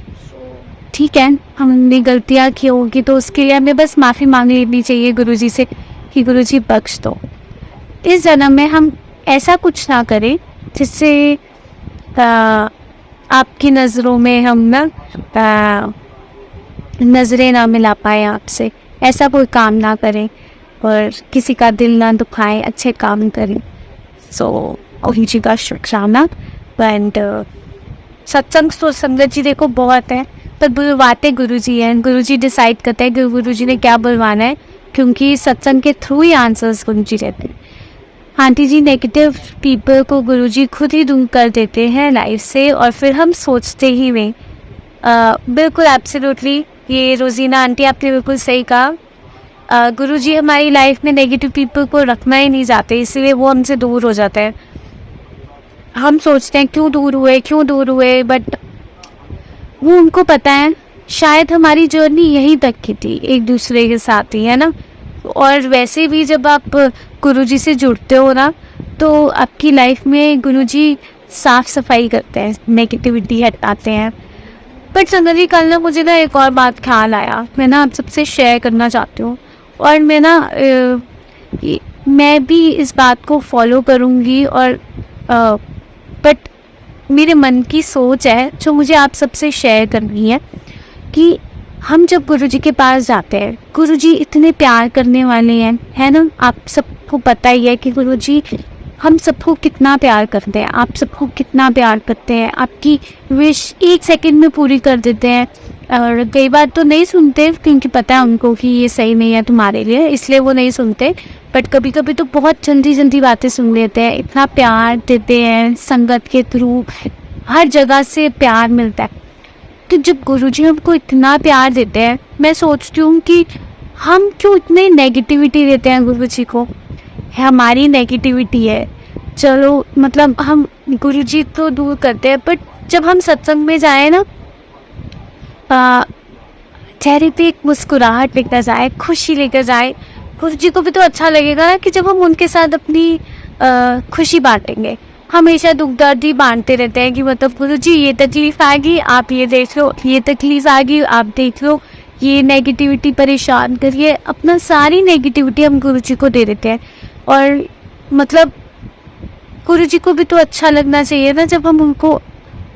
[SPEAKER 1] ठीक है, हमने गलतियाँ की होगी तो उसके लिए हमें बस माफ़ी मांग लेनी चाहिए गुरुजी से कि गुरुजी बख्श दो। इस जन्म में हम ऐसा कुछ ना करें जिससे आपकी नज़रों में हम ना नज़रें ना मिला पाए आपसे। ऐसा कोई काम ना करें और किसी का दिल ना दुखाएं, अच्छे काम करें। सो गुरु जी का शुक्राना। एंड सत्संग तो संगत जी देखो बहुत है, पर बुलवाते गुरु जी हैं। गुरु जी डिसाइड करते हैं कि गुरु जी ने क्या बुलवाना है, क्योंकि सत्संग के थ्रू ही आंसर्स गुरु जी रहते हैं। आंटी जी नेगेटिव पीपल को गुरु जी खुद ही दूर कर देते हैं लाइफ से, और फिर हम सोचते ही नहीं। बिल्कुल एब्सोल्युटली, ये रोजीना आंटी आपने बिल्कुल सही कहा। गुरु जी हमारी लाइफ में नेगेटिव पीपल को रखना ही नहीं चाहते, इसलिए वो हमसे दूर हो जाते हैं। हम सोचते हैं क्यों दूर हुए, बट वो उनको पता है शायद हमारी जर्नी यहीं तक की थी, एक दूसरे के साथ ही, है ना। और वैसे भी जब आप गुरुजी से जुड़ते हो ना, तो आपकी लाइफ में गुरुजी साफ सफाई करते हैं, नेगेटिविटी हटाते हैं। बट जनरली कल ना मुझे ना एक और बात ख्याल आया, मैं ना आप सबसे शेयर करना चाहती हूँ। और मैं ना मैं भी इस बात को फॉलो करूँगी, और बट मेरे मन की सोच है जो मुझे आप सबसे शेयर करनी है कि हम जब गुरुजी के पास जाते हैं, गुरुजी इतने प्यार करने वाले हैं, है ना। आप सबको पता ही है कि गुरुजी हम सबको कितना प्यार करते हैं, आप सबको कितना प्यार करते हैं, आपकी विश 1 सेकंड में पूरी कर देते हैं। और कई बार तो नहीं सुनते, क्योंकि पता है उनको कि ये सही नहीं है तुम्हारे लिए, इसलिए वो नहीं सुनते। बट कभी कभी तो बहुत जल्दी बातें सुन लेते हैं, इतना प्यार देते हैं। संगत के थ्रू हर जगह से प्यार मिलता है। तो जब गुरुजी हमको इतना प्यार देते हैं, मैं सोचती हूँ कि हम क्यों इतने नेगेटिविटी देते हैं गुरुजी को। हमारी नेगेटिविटी है, चलो मतलब हम गुरुजी तो दूर करते हैं, बट जब हम सत्संग में जाए ना, चेहरे पे एक मुस्कुराहट लेकर जाए, खुशी लेकर जाए। गुरुजी को भी तो अच्छा लगेगा ना कि जब हम उनके साथ अपनी खुशी बांटेंगे। हमेशा दुख दर्द ही बांटते रहते हैं कि मतलब गुरुजी ये तकलीफ आ गई आप ये देख लो, ये तकलीफ आ गई आप देख लो, ये नेगेटिविटी परेशान करिए। अपना सारी नेगेटिविटी हम गुरुजी को दे देते हैं। और मतलब गुरुजी को भी तो अच्छा लगना चाहिए ना जब हम उनको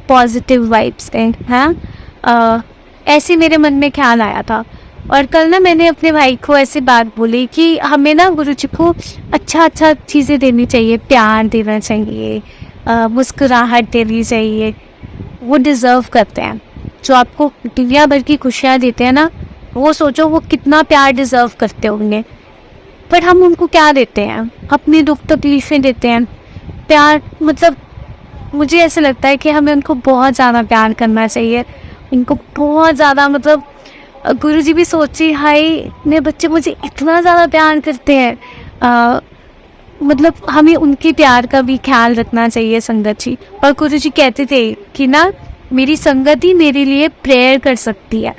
[SPEAKER 1] पॉजिटिव वाइब्स दें, हाँ। ऐसे मेरे मन में ख्याल आया था। और कल ना मैंने अपने भाई को ऐसी बात बोली कि हमें ना गुरुजी को अच्छा चीज़ें देनी चाहिए, प्यार देना चाहिए, मुस्कुराहट देनी चाहिए। वो डिज़र्व करते हैं। जो आपको दुनिया भर की खुशियाँ देते हैं ना, वो सोचो वो कितना प्यार डिज़र्व करते होंगे। बट हम उनको क्या देते हैं, अपनी दुख तकलीफ़ें देते हैं। प्यार मतलब मुझे ऐसा लगता है कि हमें उनको बहुत ज़्यादा प्यार करना चाहिए, उनको बहुत ज़्यादा। मतलब गुरुजी भी सोचिए, हाय मेरे बच्चे मुझे इतना ज़्यादा प्यार करते हैं। मतलब हमें उनके प्यार का भी ख्याल रखना चाहिए संगत जी। और गुरुजी कहते थे कि ना मेरी संगत ही मेरे लिए प्रेयर कर सकती है,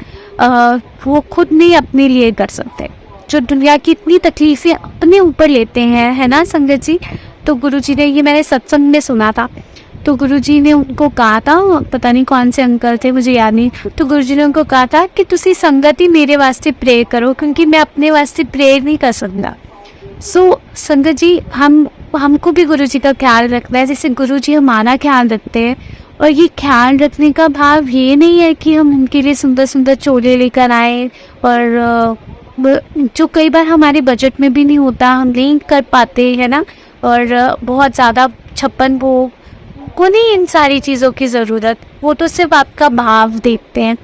[SPEAKER 1] वो खुद नहीं अपने लिए कर सकते। जो दुनिया की इतनी तकलीफ़ें अपने ऊपर लेते हैं, है ना संगत जी। तो गुरुजी ने, ये मैंने सत्संग में सुना था, तो गुरुजी ने उनको कहा था, पता नहीं कौन से अंकल थे मुझे याद नहीं, तो गुरुजी ने उनको कहा था कि तुसी संगत ही मेरे वास्ते प्रे करो, क्योंकि मैं अपने वास्ते प्रे नहीं कर सकता। सो संगत जी हमको भी गुरुजी का ख्याल रखना है, जैसे गुरुजी हमारा ख्याल रखते हैं। और ये ख्याल रखने का भाव ये नहीं है कि हम उनके लिए सुंदर सुंदर चोले लेकर आए, और जो कई बार हमारे बजट में भी नहीं होता, हम नहीं कर पाते, है ना। और बहुत ज़्यादा 56 भोग को नहीं इन सारी चीज़ों की ज़रूरत, वो तो सिर्फ आपका भाव देखते हैं।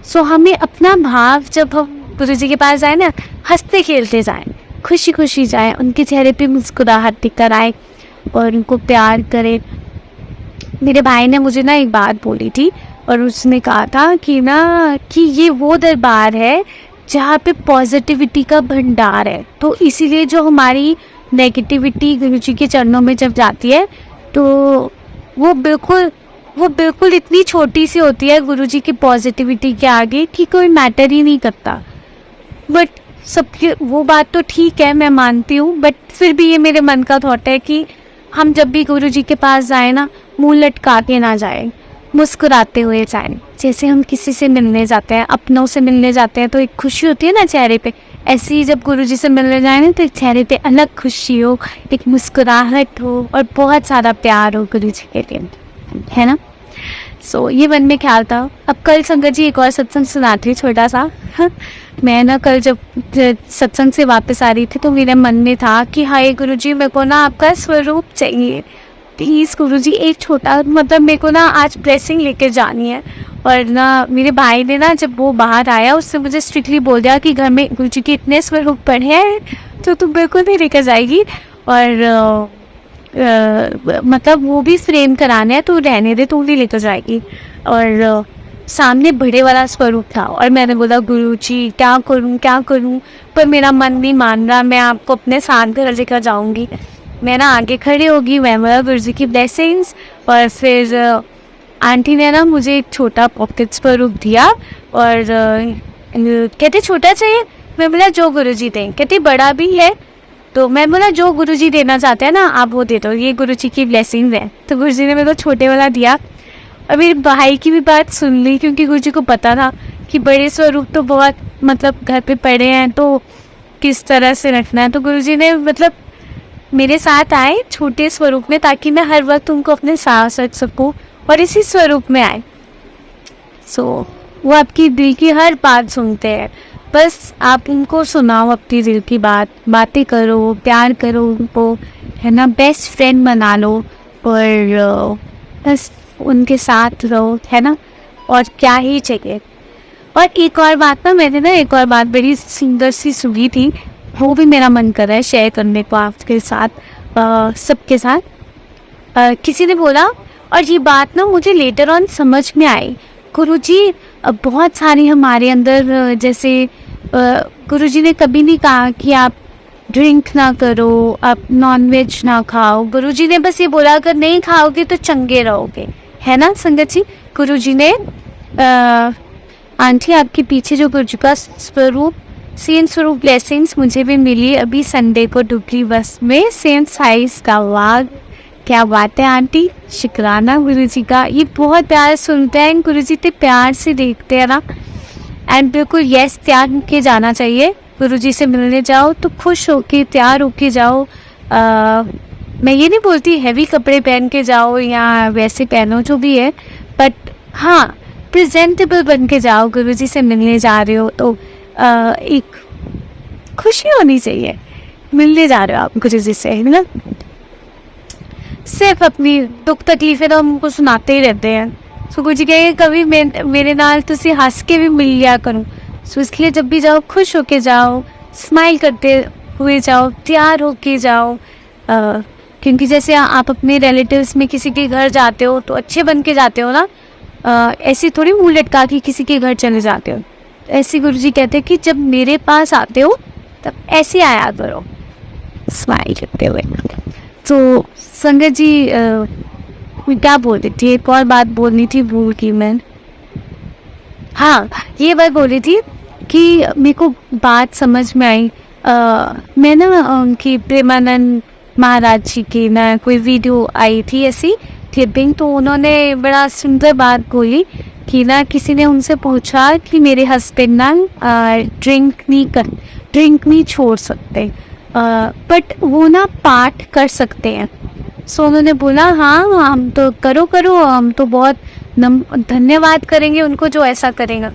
[SPEAKER 1] सो हमें अपना भाव, जब हम गुरुजी के पास जाए ना, हंसते खेलते जाएं, खुशी खुशी जाएं, उनके चेहरे पे मुस्कुराहट दिखकर आए और उनको प्यार करें। मेरे भाई ने मुझे ना एक बात बोली थी, और उसने कहा था कि ना कि ये वो दरबार है जहाँ पे पॉजिटिविटी का भंडार है। तो इसीलिए जो हमारी नेगेटिविटी गुरुजी के चरणों में जब जाती है, तो वो बिल्कुल इतनी छोटी सी होती है गुरुजी की पॉजिटिविटी के आगे कि कोई मैटर ही नहीं करता। बट सबके, वो बात तो ठीक है, मैं मानती हूँ, बट फिर भी ये मेरे मन का थॉट है कि हम जब भी गुरुजी के पास जाए ना, मुंह लटका के ना जाए। मुस्कुराते हुए जाएं। जैसे हम किसी से मिलने जाते हैं, अपनों से मिलने जाते हैं, तो एक खुशी होती है ना चेहरे पे, ऐसे ही जब गुरुजी से मिलने जाए ना, तो एक चेहरे पे अलग खुशी हो, एक मुस्कुराहट हो और बहुत सारा प्यार हो गुरुजी के लिए, है ना। सो ये मन में ख्याल था। अब कल संगत जी एक और सत्संग सुनाती छोटा सा। मैं ना कल जब सत्संग से वापस आ रही थी तो मेरे मन में था कि हाय गुरुजी, मेरे को ना आपका स्वरूप चाहिए प्लीज़ गुरुजी, एक छोटा, मतलब मेरे को ना आज ब्लेसिंग लेके जानी है। और ना मेरे भाई ने ना, जब वो बाहर आया, उससे मुझे स्ट्रिक्टली बोल दिया कि घर में गुरुजी के इतने स्वरूप पढ़े हैं तो तुम बिल्कुल नहीं लेकर जाएगी, और मतलब वो भी फ्रेम कराने हैं तो रहने दे, तू नहीं लेकर जाएगी। और सामने बड़े वाला स्वरूप था और मैंने बोला गुरुजी क्या करूं क्या करूं, पर मेरा मन नहीं मान रहा, मैं आपको अपने साथ घर लेकर जाऊंगी। मैं ना आगे खड़ी होगी, मैं बोला गुरुजी की ब्लेसिंग्स, और फिर आंटी ने ना मुझे एक छोटा पॉकेट स्वरूप दिया और कहते छोटा चाहिए, मैं बोला जो गुरुजी दें, कहते बड़ा भी है, तो मैं बोला जो गुरुजी देना चाहते हैं ना आप वो दे दो, ये गुरुजी की ब्लेसिंग है। तो गुरुजी ने मेरे को छोटे वाला दिया और मेरे भाई की भी बात सुन ली, क्योंकि गुरुजी को पता था कि बड़े स्वरूप तो बहुत मतलब घर पे पड़े हैं तो किस तरह से रखना है। तो गुरुजी ने मतलब मेरे साथ आए छोटे स्वरूप में, ताकि मैं हर वक्त उनको अपने साथ रख सकूँ और इसी स्वरूप में आए। वो आपकी दिल की हर बात सुनते हैं, बस आप उनको सुनाओ अपनी दिल की बातें करो, प्यार करो उनको, है ना, बेस्ट फ्रेंड बना लो और बस उनके साथ रहो, है ना, और क्या ही चाहिए। और एक और बात ना, मैंने ना एक और बात बड़ी सुंदर सी सुनी थी, वो भी मेरा मन कर रहा है शेयर करने को आपके साथ, सबके साथ। किसी ने बोला, और ये बात ना मुझे लेटर ऑन समझ में आई, गुरुजी बहुत सारी हमारे अंदर, जैसे गुरुजी ने कभी नहीं कहा कि आप ड्रिंक ना करो, आप नॉनवेज ना खाओ, गुरुजी ने बस ये बोला अगर नहीं खाओगे तो चंगे रहोगे, है ना संगत जी। गुरुजी ने आंटी आपके पीछे जो गुरुजी का स्वरूप, सेम स्वरूप ब्लेसिंग्स मुझे भी मिली अभी संडे को डुगरी बस में, सेम साइज का। वाह क्या बात है आंटी, शुक्राना गुरुजी का, ये बहुत प्यार सुनते हैं, गुरुजी इतने प्यार से देखते हैं ना। एंड बिल्कुल यस, तैयार होके जाना चाहिए, गुरुजी से मिलने जाओ तो खुश होके तैयार होके जाओ। मैं ये नहीं बोलती हैवी कपड़े पहन के जाओ या वैसे पहनो जो भी है, बट हाँ प्रेजेंटेबल बन के जाओ, गुरुजी से मिलने जा रहे हो तो एक खुशी होनी चाहिए, मिलने जा रहे हो आप गुरुजी से, है ना। सिर्फ अपनी दुख तकलीफें तो हमको सुनाते ही रहते हैं, सो गुरुजी कहेंगे कभी मेरे नाल तुसी हंस के भी मिल लिया करूँ। सो इसलिए जब भी जाओ खुश होके जाओ, स्माइल करते हुए जाओ, तैयार होके जाओ, क्योंकि जैसे आप अपने रिलेटिव्स में किसी के घर जाते हो तो अच्छे बन के जाते हो ना, ऐसे थोड़ी मुँह लटका के किसी के घर चले जाते हो। ऐसे गुरुजी कहते हैं कि जब मेरे पास आते हो तब ऐसे आया करो, स्माइल करते हुए। तो संगत जी मैं क्या बोल रही थी, एक और बात बोलनी थी, भूल की मैं। हाँ ये बात बोल रही थी कि मेरे को बात समझ में आई, मैं ना उनकी प्रेमानंद महाराज जी की ना कोई वीडियो आई थी ऐसी क्लिपिंग, तो उन्होंने बड़ा सुंदर बात बोली कि ना किसी ने उनसे पूछा कि मेरे हस्बैंड ना ड्रिंक नहीं छोड़ सकते, बट वो ना पाठ कर सकते हैं। सो उन्होंने बोला हाँ हम तो करो हम तो बहुत धन्यवाद करेंगे उनको जो ऐसा करेगा।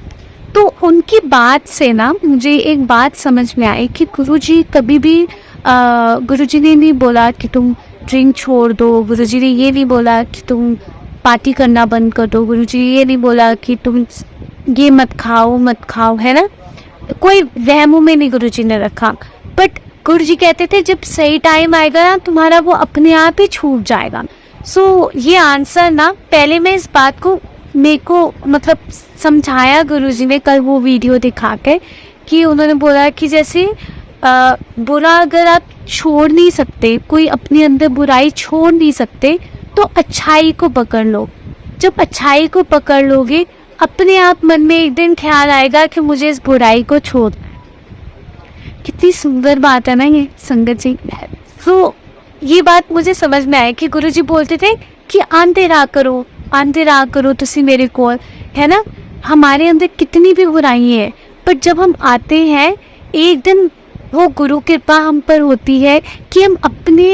[SPEAKER 1] तो उनकी बात से ना मुझे एक बात समझ में आई कि गुरुजी कभी भी गुरुजी ने नहीं बोला कि तुम ड्रिंक छोड़ दो, गुरुजी ने ये नहीं बोला कि तुम पार्टी करना बंद कर दो, गुरुजी ने ये नहीं बोला कि तुम ये मत खाओ, है ना, कोई वहमों में नहीं गुरुजी ने रखा। बट गुरुजी कहते थे जब सही टाइम आएगा ना तुम्हारा वो अपने आप ही छूट जाएगा। सो ये आंसर ना पहले मैं इस बात को मेरे को मतलब समझाया गुरुजी ने कल वो वीडियो दिखा के, कि उन्होंने बोला कि जैसे बुरा अगर आप छोड़ नहीं सकते, कोई अपने अंदर बुराई छोड़ नहीं सकते, तो अच्छाई को पकड़ लो। जब अच्छाई को पकड़ लोगे अपने आप मन में एक दिन ख्याल आएगा कि मुझे इस बुराई को छोड़। कितनी सुंदर बात है ना ये संगत जी। तो ये बात मुझे समझ में आया कि गुरुजी बोलते थे कि अंधेरा करो, आंदे रहा करो तुसी मेरे कोल, है ना। हमारे अंदर कितनी भी बुराई है, पर जब हम आते हैं एक दिन वो गुरु कृपा हम पर होती है कि हम अपने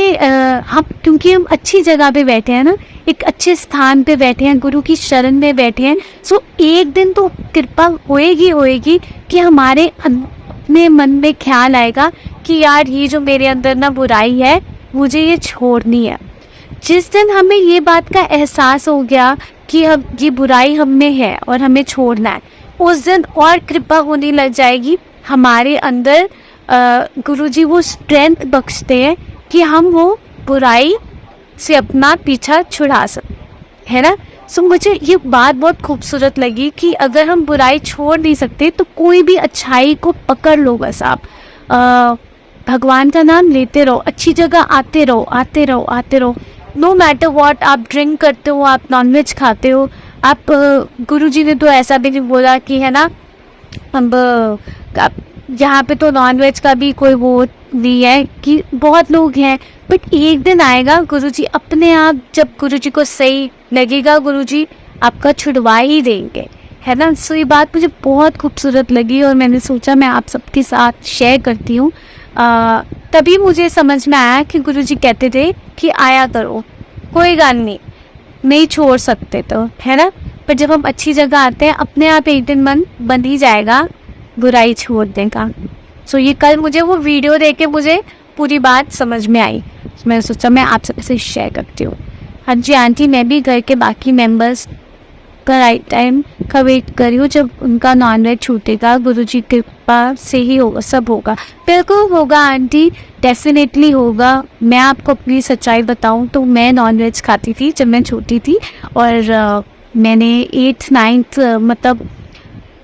[SPEAKER 1] हम क्योंकि हम अच्छी जगह पे बैठे हैं ना, एक अच्छे स्थान पे बैठे हैं, गुरु की शरण में बैठे हैं। सो एक दिन तो कृपा होएगी होएगी कि हमारे अपने मन में ख्याल आएगा कि यार ये जो मेरे अंदर ना बुराई है मुझे ये छोड़नी है। जिस दिन हमें ये बात का एहसास हो गया कि हम ये बुराई हम में है और हमें छोड़ना है, उस दिन और कृपा होने लग जाएगी हमारे अंदर। गुरुजी वो स्ट्रेंथ बख्शते हैं कि हम वो बुराई से अपना पीछा छुड़ा सकते, है ना। सो मुझे ये बात बहुत खूबसूरत लगी कि अगर हम बुराई छोड़ नहीं सकते तो कोई भी अच्छाई को पकड़ लो, बस आप भगवान का नाम लेते रहो, अच्छी जगह आते रहो आते रहो आते रहो। नो मैटर वॉट, आप ड्रिंक करते हो, आप नॉनवेज खाते हो, आप गुरुजी ने तो ऐसा भी नहीं बोला कि है ना, अब यहाँ पे तो नॉनवेज का भी कोई वो नहीं है कि बहुत लोग हैं, बट एक दिन आएगा गुरुजी अपने आप, जब गुरुजी को सही लगेगा गुरुजी आपका छुड़वा ही देंगे, है ना। सो ये बात मुझे बहुत खूबसूरत लगी और मैंने सोचा मैं आप सबके साथ शेयर करती हूँ। तभी मुझे समझ में आया कि गुरुजी कहते थे कि आया करो, कोई गाल नहीं छोड़ सकते तो, है ना। पर जब हम अच्छी जगह आते हैं अपने आप एक दिन मन बन ही जाएगा बुराई छोड़ने का। सो ये कल मुझे वो वीडियो देख के मुझे पूरी बात समझ में आई, मैंने सोचा मैं आप सबसे शेयर करती हूँ। हाँ जी आंटी, मैं भी घर के बाकी मेंबर्स का राइट टाइम का वेट कर रही हूँ जब उनका नॉनवेज छूटेगा। गुरुजी की कृपा से ही होगा, सब होगा। बिल्कुल होगा आंटी, डेफिनेटली होगा। मैं आपको अपनी सच्चाई बताऊँ तो मैं नॉनवेज खाती थी जब मैं छोटी थी, और मैंने 8th 9th मतलब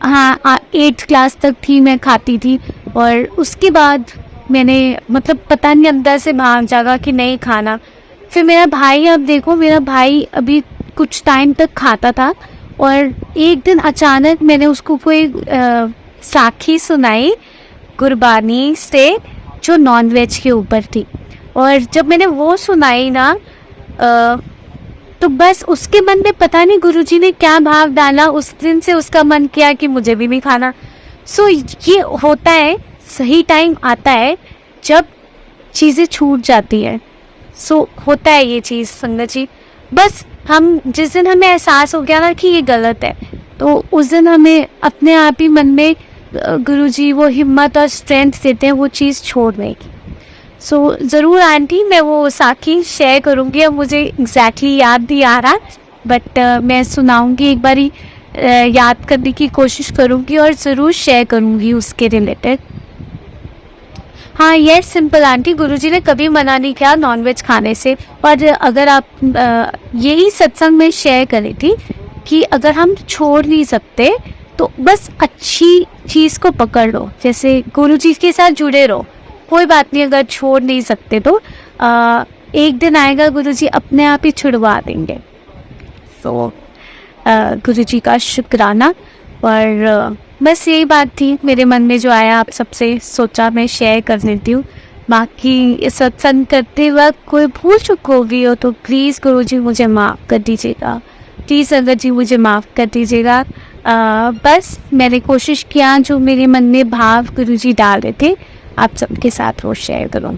[SPEAKER 1] हाँ 8th क्लास तक थी मैं खाती थी, और उसके बाद मैंने मतलब पता नहीं अंदर से भाग जागा कि नहीं खाना। फिर मेरा भाई, अब देखो मेरा भाई अभी कुछ टाइम तक खाता था, और एक दिन अचानक मैंने उसको कोई साखी सुनाई गुरबानी से जो नॉनवेज के ऊपर थी, और जब मैंने वो सुनाई ना तो बस उसके मन में पता नहीं गुरुजी ने क्या भाव डाला, उस दिन से उसका मन किया कि मुझे भी नहीं खाना। सो ये होता है, सही टाइम आता है जब चीज़ें छूट जाती है। सो होता है ये चीज़ संगत जी। बस हम जिस दिन हमें एहसास हो गया ना कि ये गलत है, तो उस दिन हमें अपने आप ही मन में गुरुजी वो हिम्मत और स्ट्रेंथ देते हैं वो चीज़ छोड़ने की। सो ज़रूर आंटी, मैं वो साखी शेयर करूँगी। अब मुझे एग्जैक्टली याद नहीं आ रहा, बट मैं सुनाऊँगी एक बारी, याद करने की कोशिश करूँगी और ज़रूर शेयर करूँगी उसके रिलेटेड। हाँ ये सिंपल आंटी, गुरुजी ने कभी मना नहीं किया नॉनवेज खाने से। और अगर आप यही सत्संग में शेयर करी थी कि अगर हम छोड़ नहीं सकते तो बस अच्छी चीज़ को पकड़ लो, जैसे गुरुजी के साथ जुड़े रहो, कोई बात नहीं। अगर छोड़ नहीं सकते तो एक दिन आएगा गुरुजी अपने आप ही छुड़वा देंगे। सो गुरुजी का शुक्राना। और बस यही बात थी मेरे मन में जो आया, आप सबसे सोचा मैं शेयर कर देती हूँ। बाकी सत्संग करते वक्त कोई भूल चुक होगी हो तो प्लीज़ गुरुजी मुझे माफ़ कर दीजिएगा, प्लीज़ संगत जी मुझे माफ़ कर दीजिएगा। बस मैंने कोशिश किया जो मेरे मन में भाव गुरुजी डाल रहे थे आप सबके साथ वो शेयर करूँ।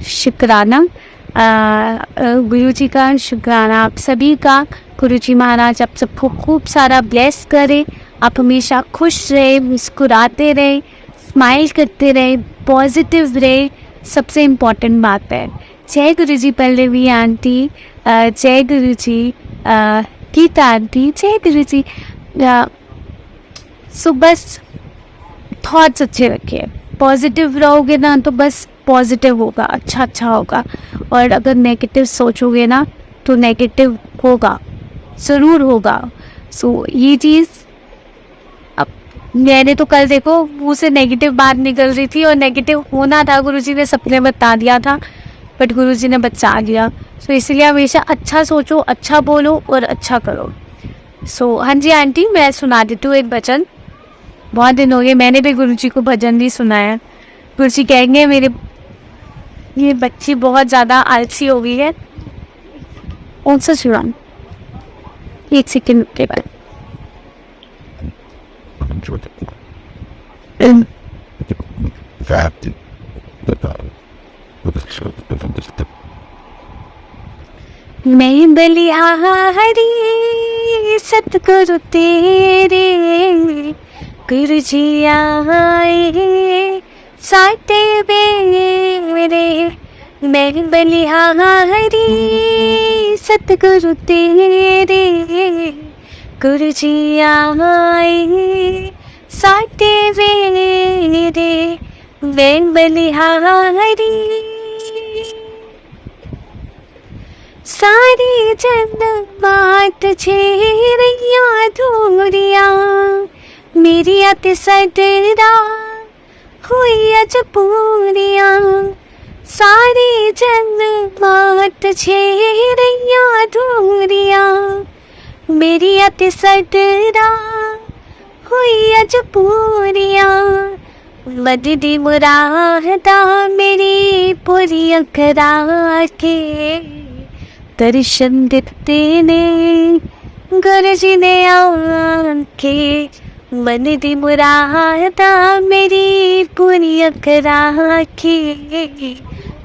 [SPEAKER 1] शुक्राना गुरुजी का, शुक्राना आप सभी का। गुरुजी महाराज आप सबको खूब सारा ब्लेस करें, आप हमेशा खुश रहे, मुस्कुराते रहे, स्माइल करते रहे, पॉजिटिव रहे, सबसे इम्पोर्टेंट बात है। जय गुरुजी पल्लवी आंटी, जय गुरुजी गीता आंटी, जय गुरुजी। सो बस थॉट्स अच्छे रखिए, पॉजिटिव रहोगे ना तो बस पॉजिटिव होगा, अच्छा होगा। और अगर नेगेटिव सोचोगे ना तो नेगेटिव होगा, ज़रूर होगा। सो ये चीज़, अब मैंने तो कल देखो मुँह से नेगेटिव बात निकल रही थी और नेगेटिव होना था, गुरुजी ने सपने बता दिया था, बट गुरुजी ने बचा दिया। सो इसलिए हमेशा अच्छा सोचो, अच्छा बोलो और अच्छा करो। सो हाँ जी आंटी, मैं सुना देती हूँ एक भजन। बहुत दिन हो गए मैंने भी गुरुजी को भजन नहीं सुनाया। गुरुजी कहेंगे मेरे ये बच्ची बहुत ज़्यादा आलसी हो गई है। कौन सा सुना? एक सेकेंड के बाद मैं बलिहारी सतगुरु तेरे गुरु जी आए साटे मेरे। मैं बलिहारी सतगुरु तेरे गुरु जी आए साटे मेरे। मैं बलिहारी सारी जन बात छेड़िया धूरिया मेरी अत सटरा हुई अज पूरिया। सारी जन बात छेड़िया धूरिया मेरी अत सटरा हुई अज पूरिया। मददी मुरादा मेरी पूरी अखरा के दर्शन देते ने गुरु जी ने आके। मन दी मुरादा मेरी पूरी अखरा के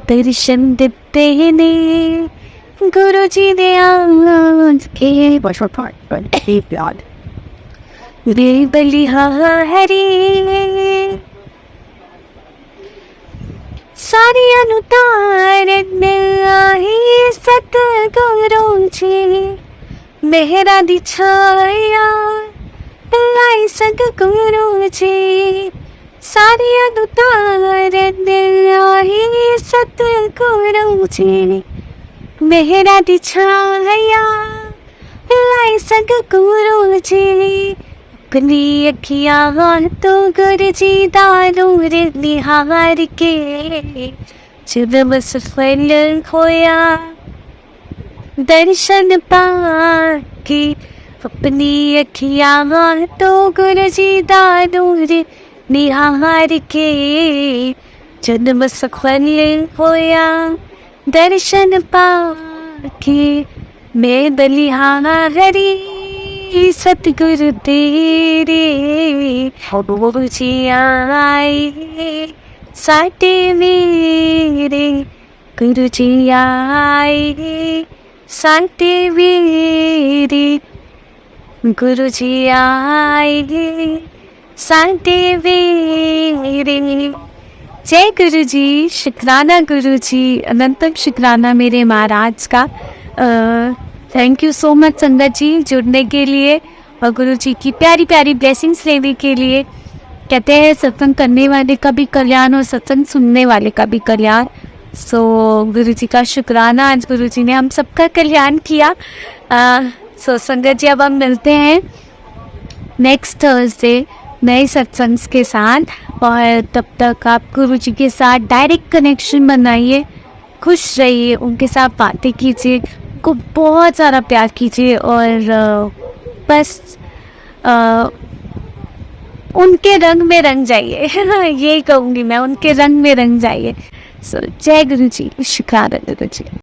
[SPEAKER 1] दर्शन देते ने गुरु जी ने आके। वे बलिहारी सारी अनुतारन आई सतगुरु जी मेहरा दी छाया लाई सतगुरु जी। सारी अनुतारन आई सतगुरु जी मेहरा दी छाया लाई सतगुरु जी। अपनी अखियाँ तो गुरु जी दारूर निहार के जब सफल होया दर्शन पाके। अपनी अखियाँ तो गुरु जी दारूर निहार के जन्म सफल होया दर्शन पाके। मैं बलिहारी सतगुरु तेरे गुरु जी आए साटे मेरे। गुरु जी आए साटे मेरे। गुरु जी आए साटे मेरे। जय गुरु जी, शुक्राना गुरु जी, अनंतम शुक्राना मेरे महाराज का। थैंक यू सो मच संगत जी जुड़ने के लिए और गुरु जी की प्यारी प्यारी ब्लेसिंग्स लेने के लिए। कहते हैं सत्संग करने वाले का भी कल्याण और सत्संग सुनने वाले का भी कल्याण। सो गुरु जी का शुक्राना, आज गुरु जी ने हम सबका कल्याण किया। सो संगत जी अब हम मिलते हैं नेक्स्ट थर्सडे नए सत्संग के साथ। और तब तक आप गुरु जी के साथ डायरेक्ट कनेक्शन बनाइए, खुश रहिए, उनके साथ बातें कीजिए, को बहुत सारा प्यार कीजिए और बस उनके रंग में रंग जाइए। यही कहूँगी मैं, उनके रंग में रंग जाइए। सो जय गुरु जी, शुक्राना गुरु जी।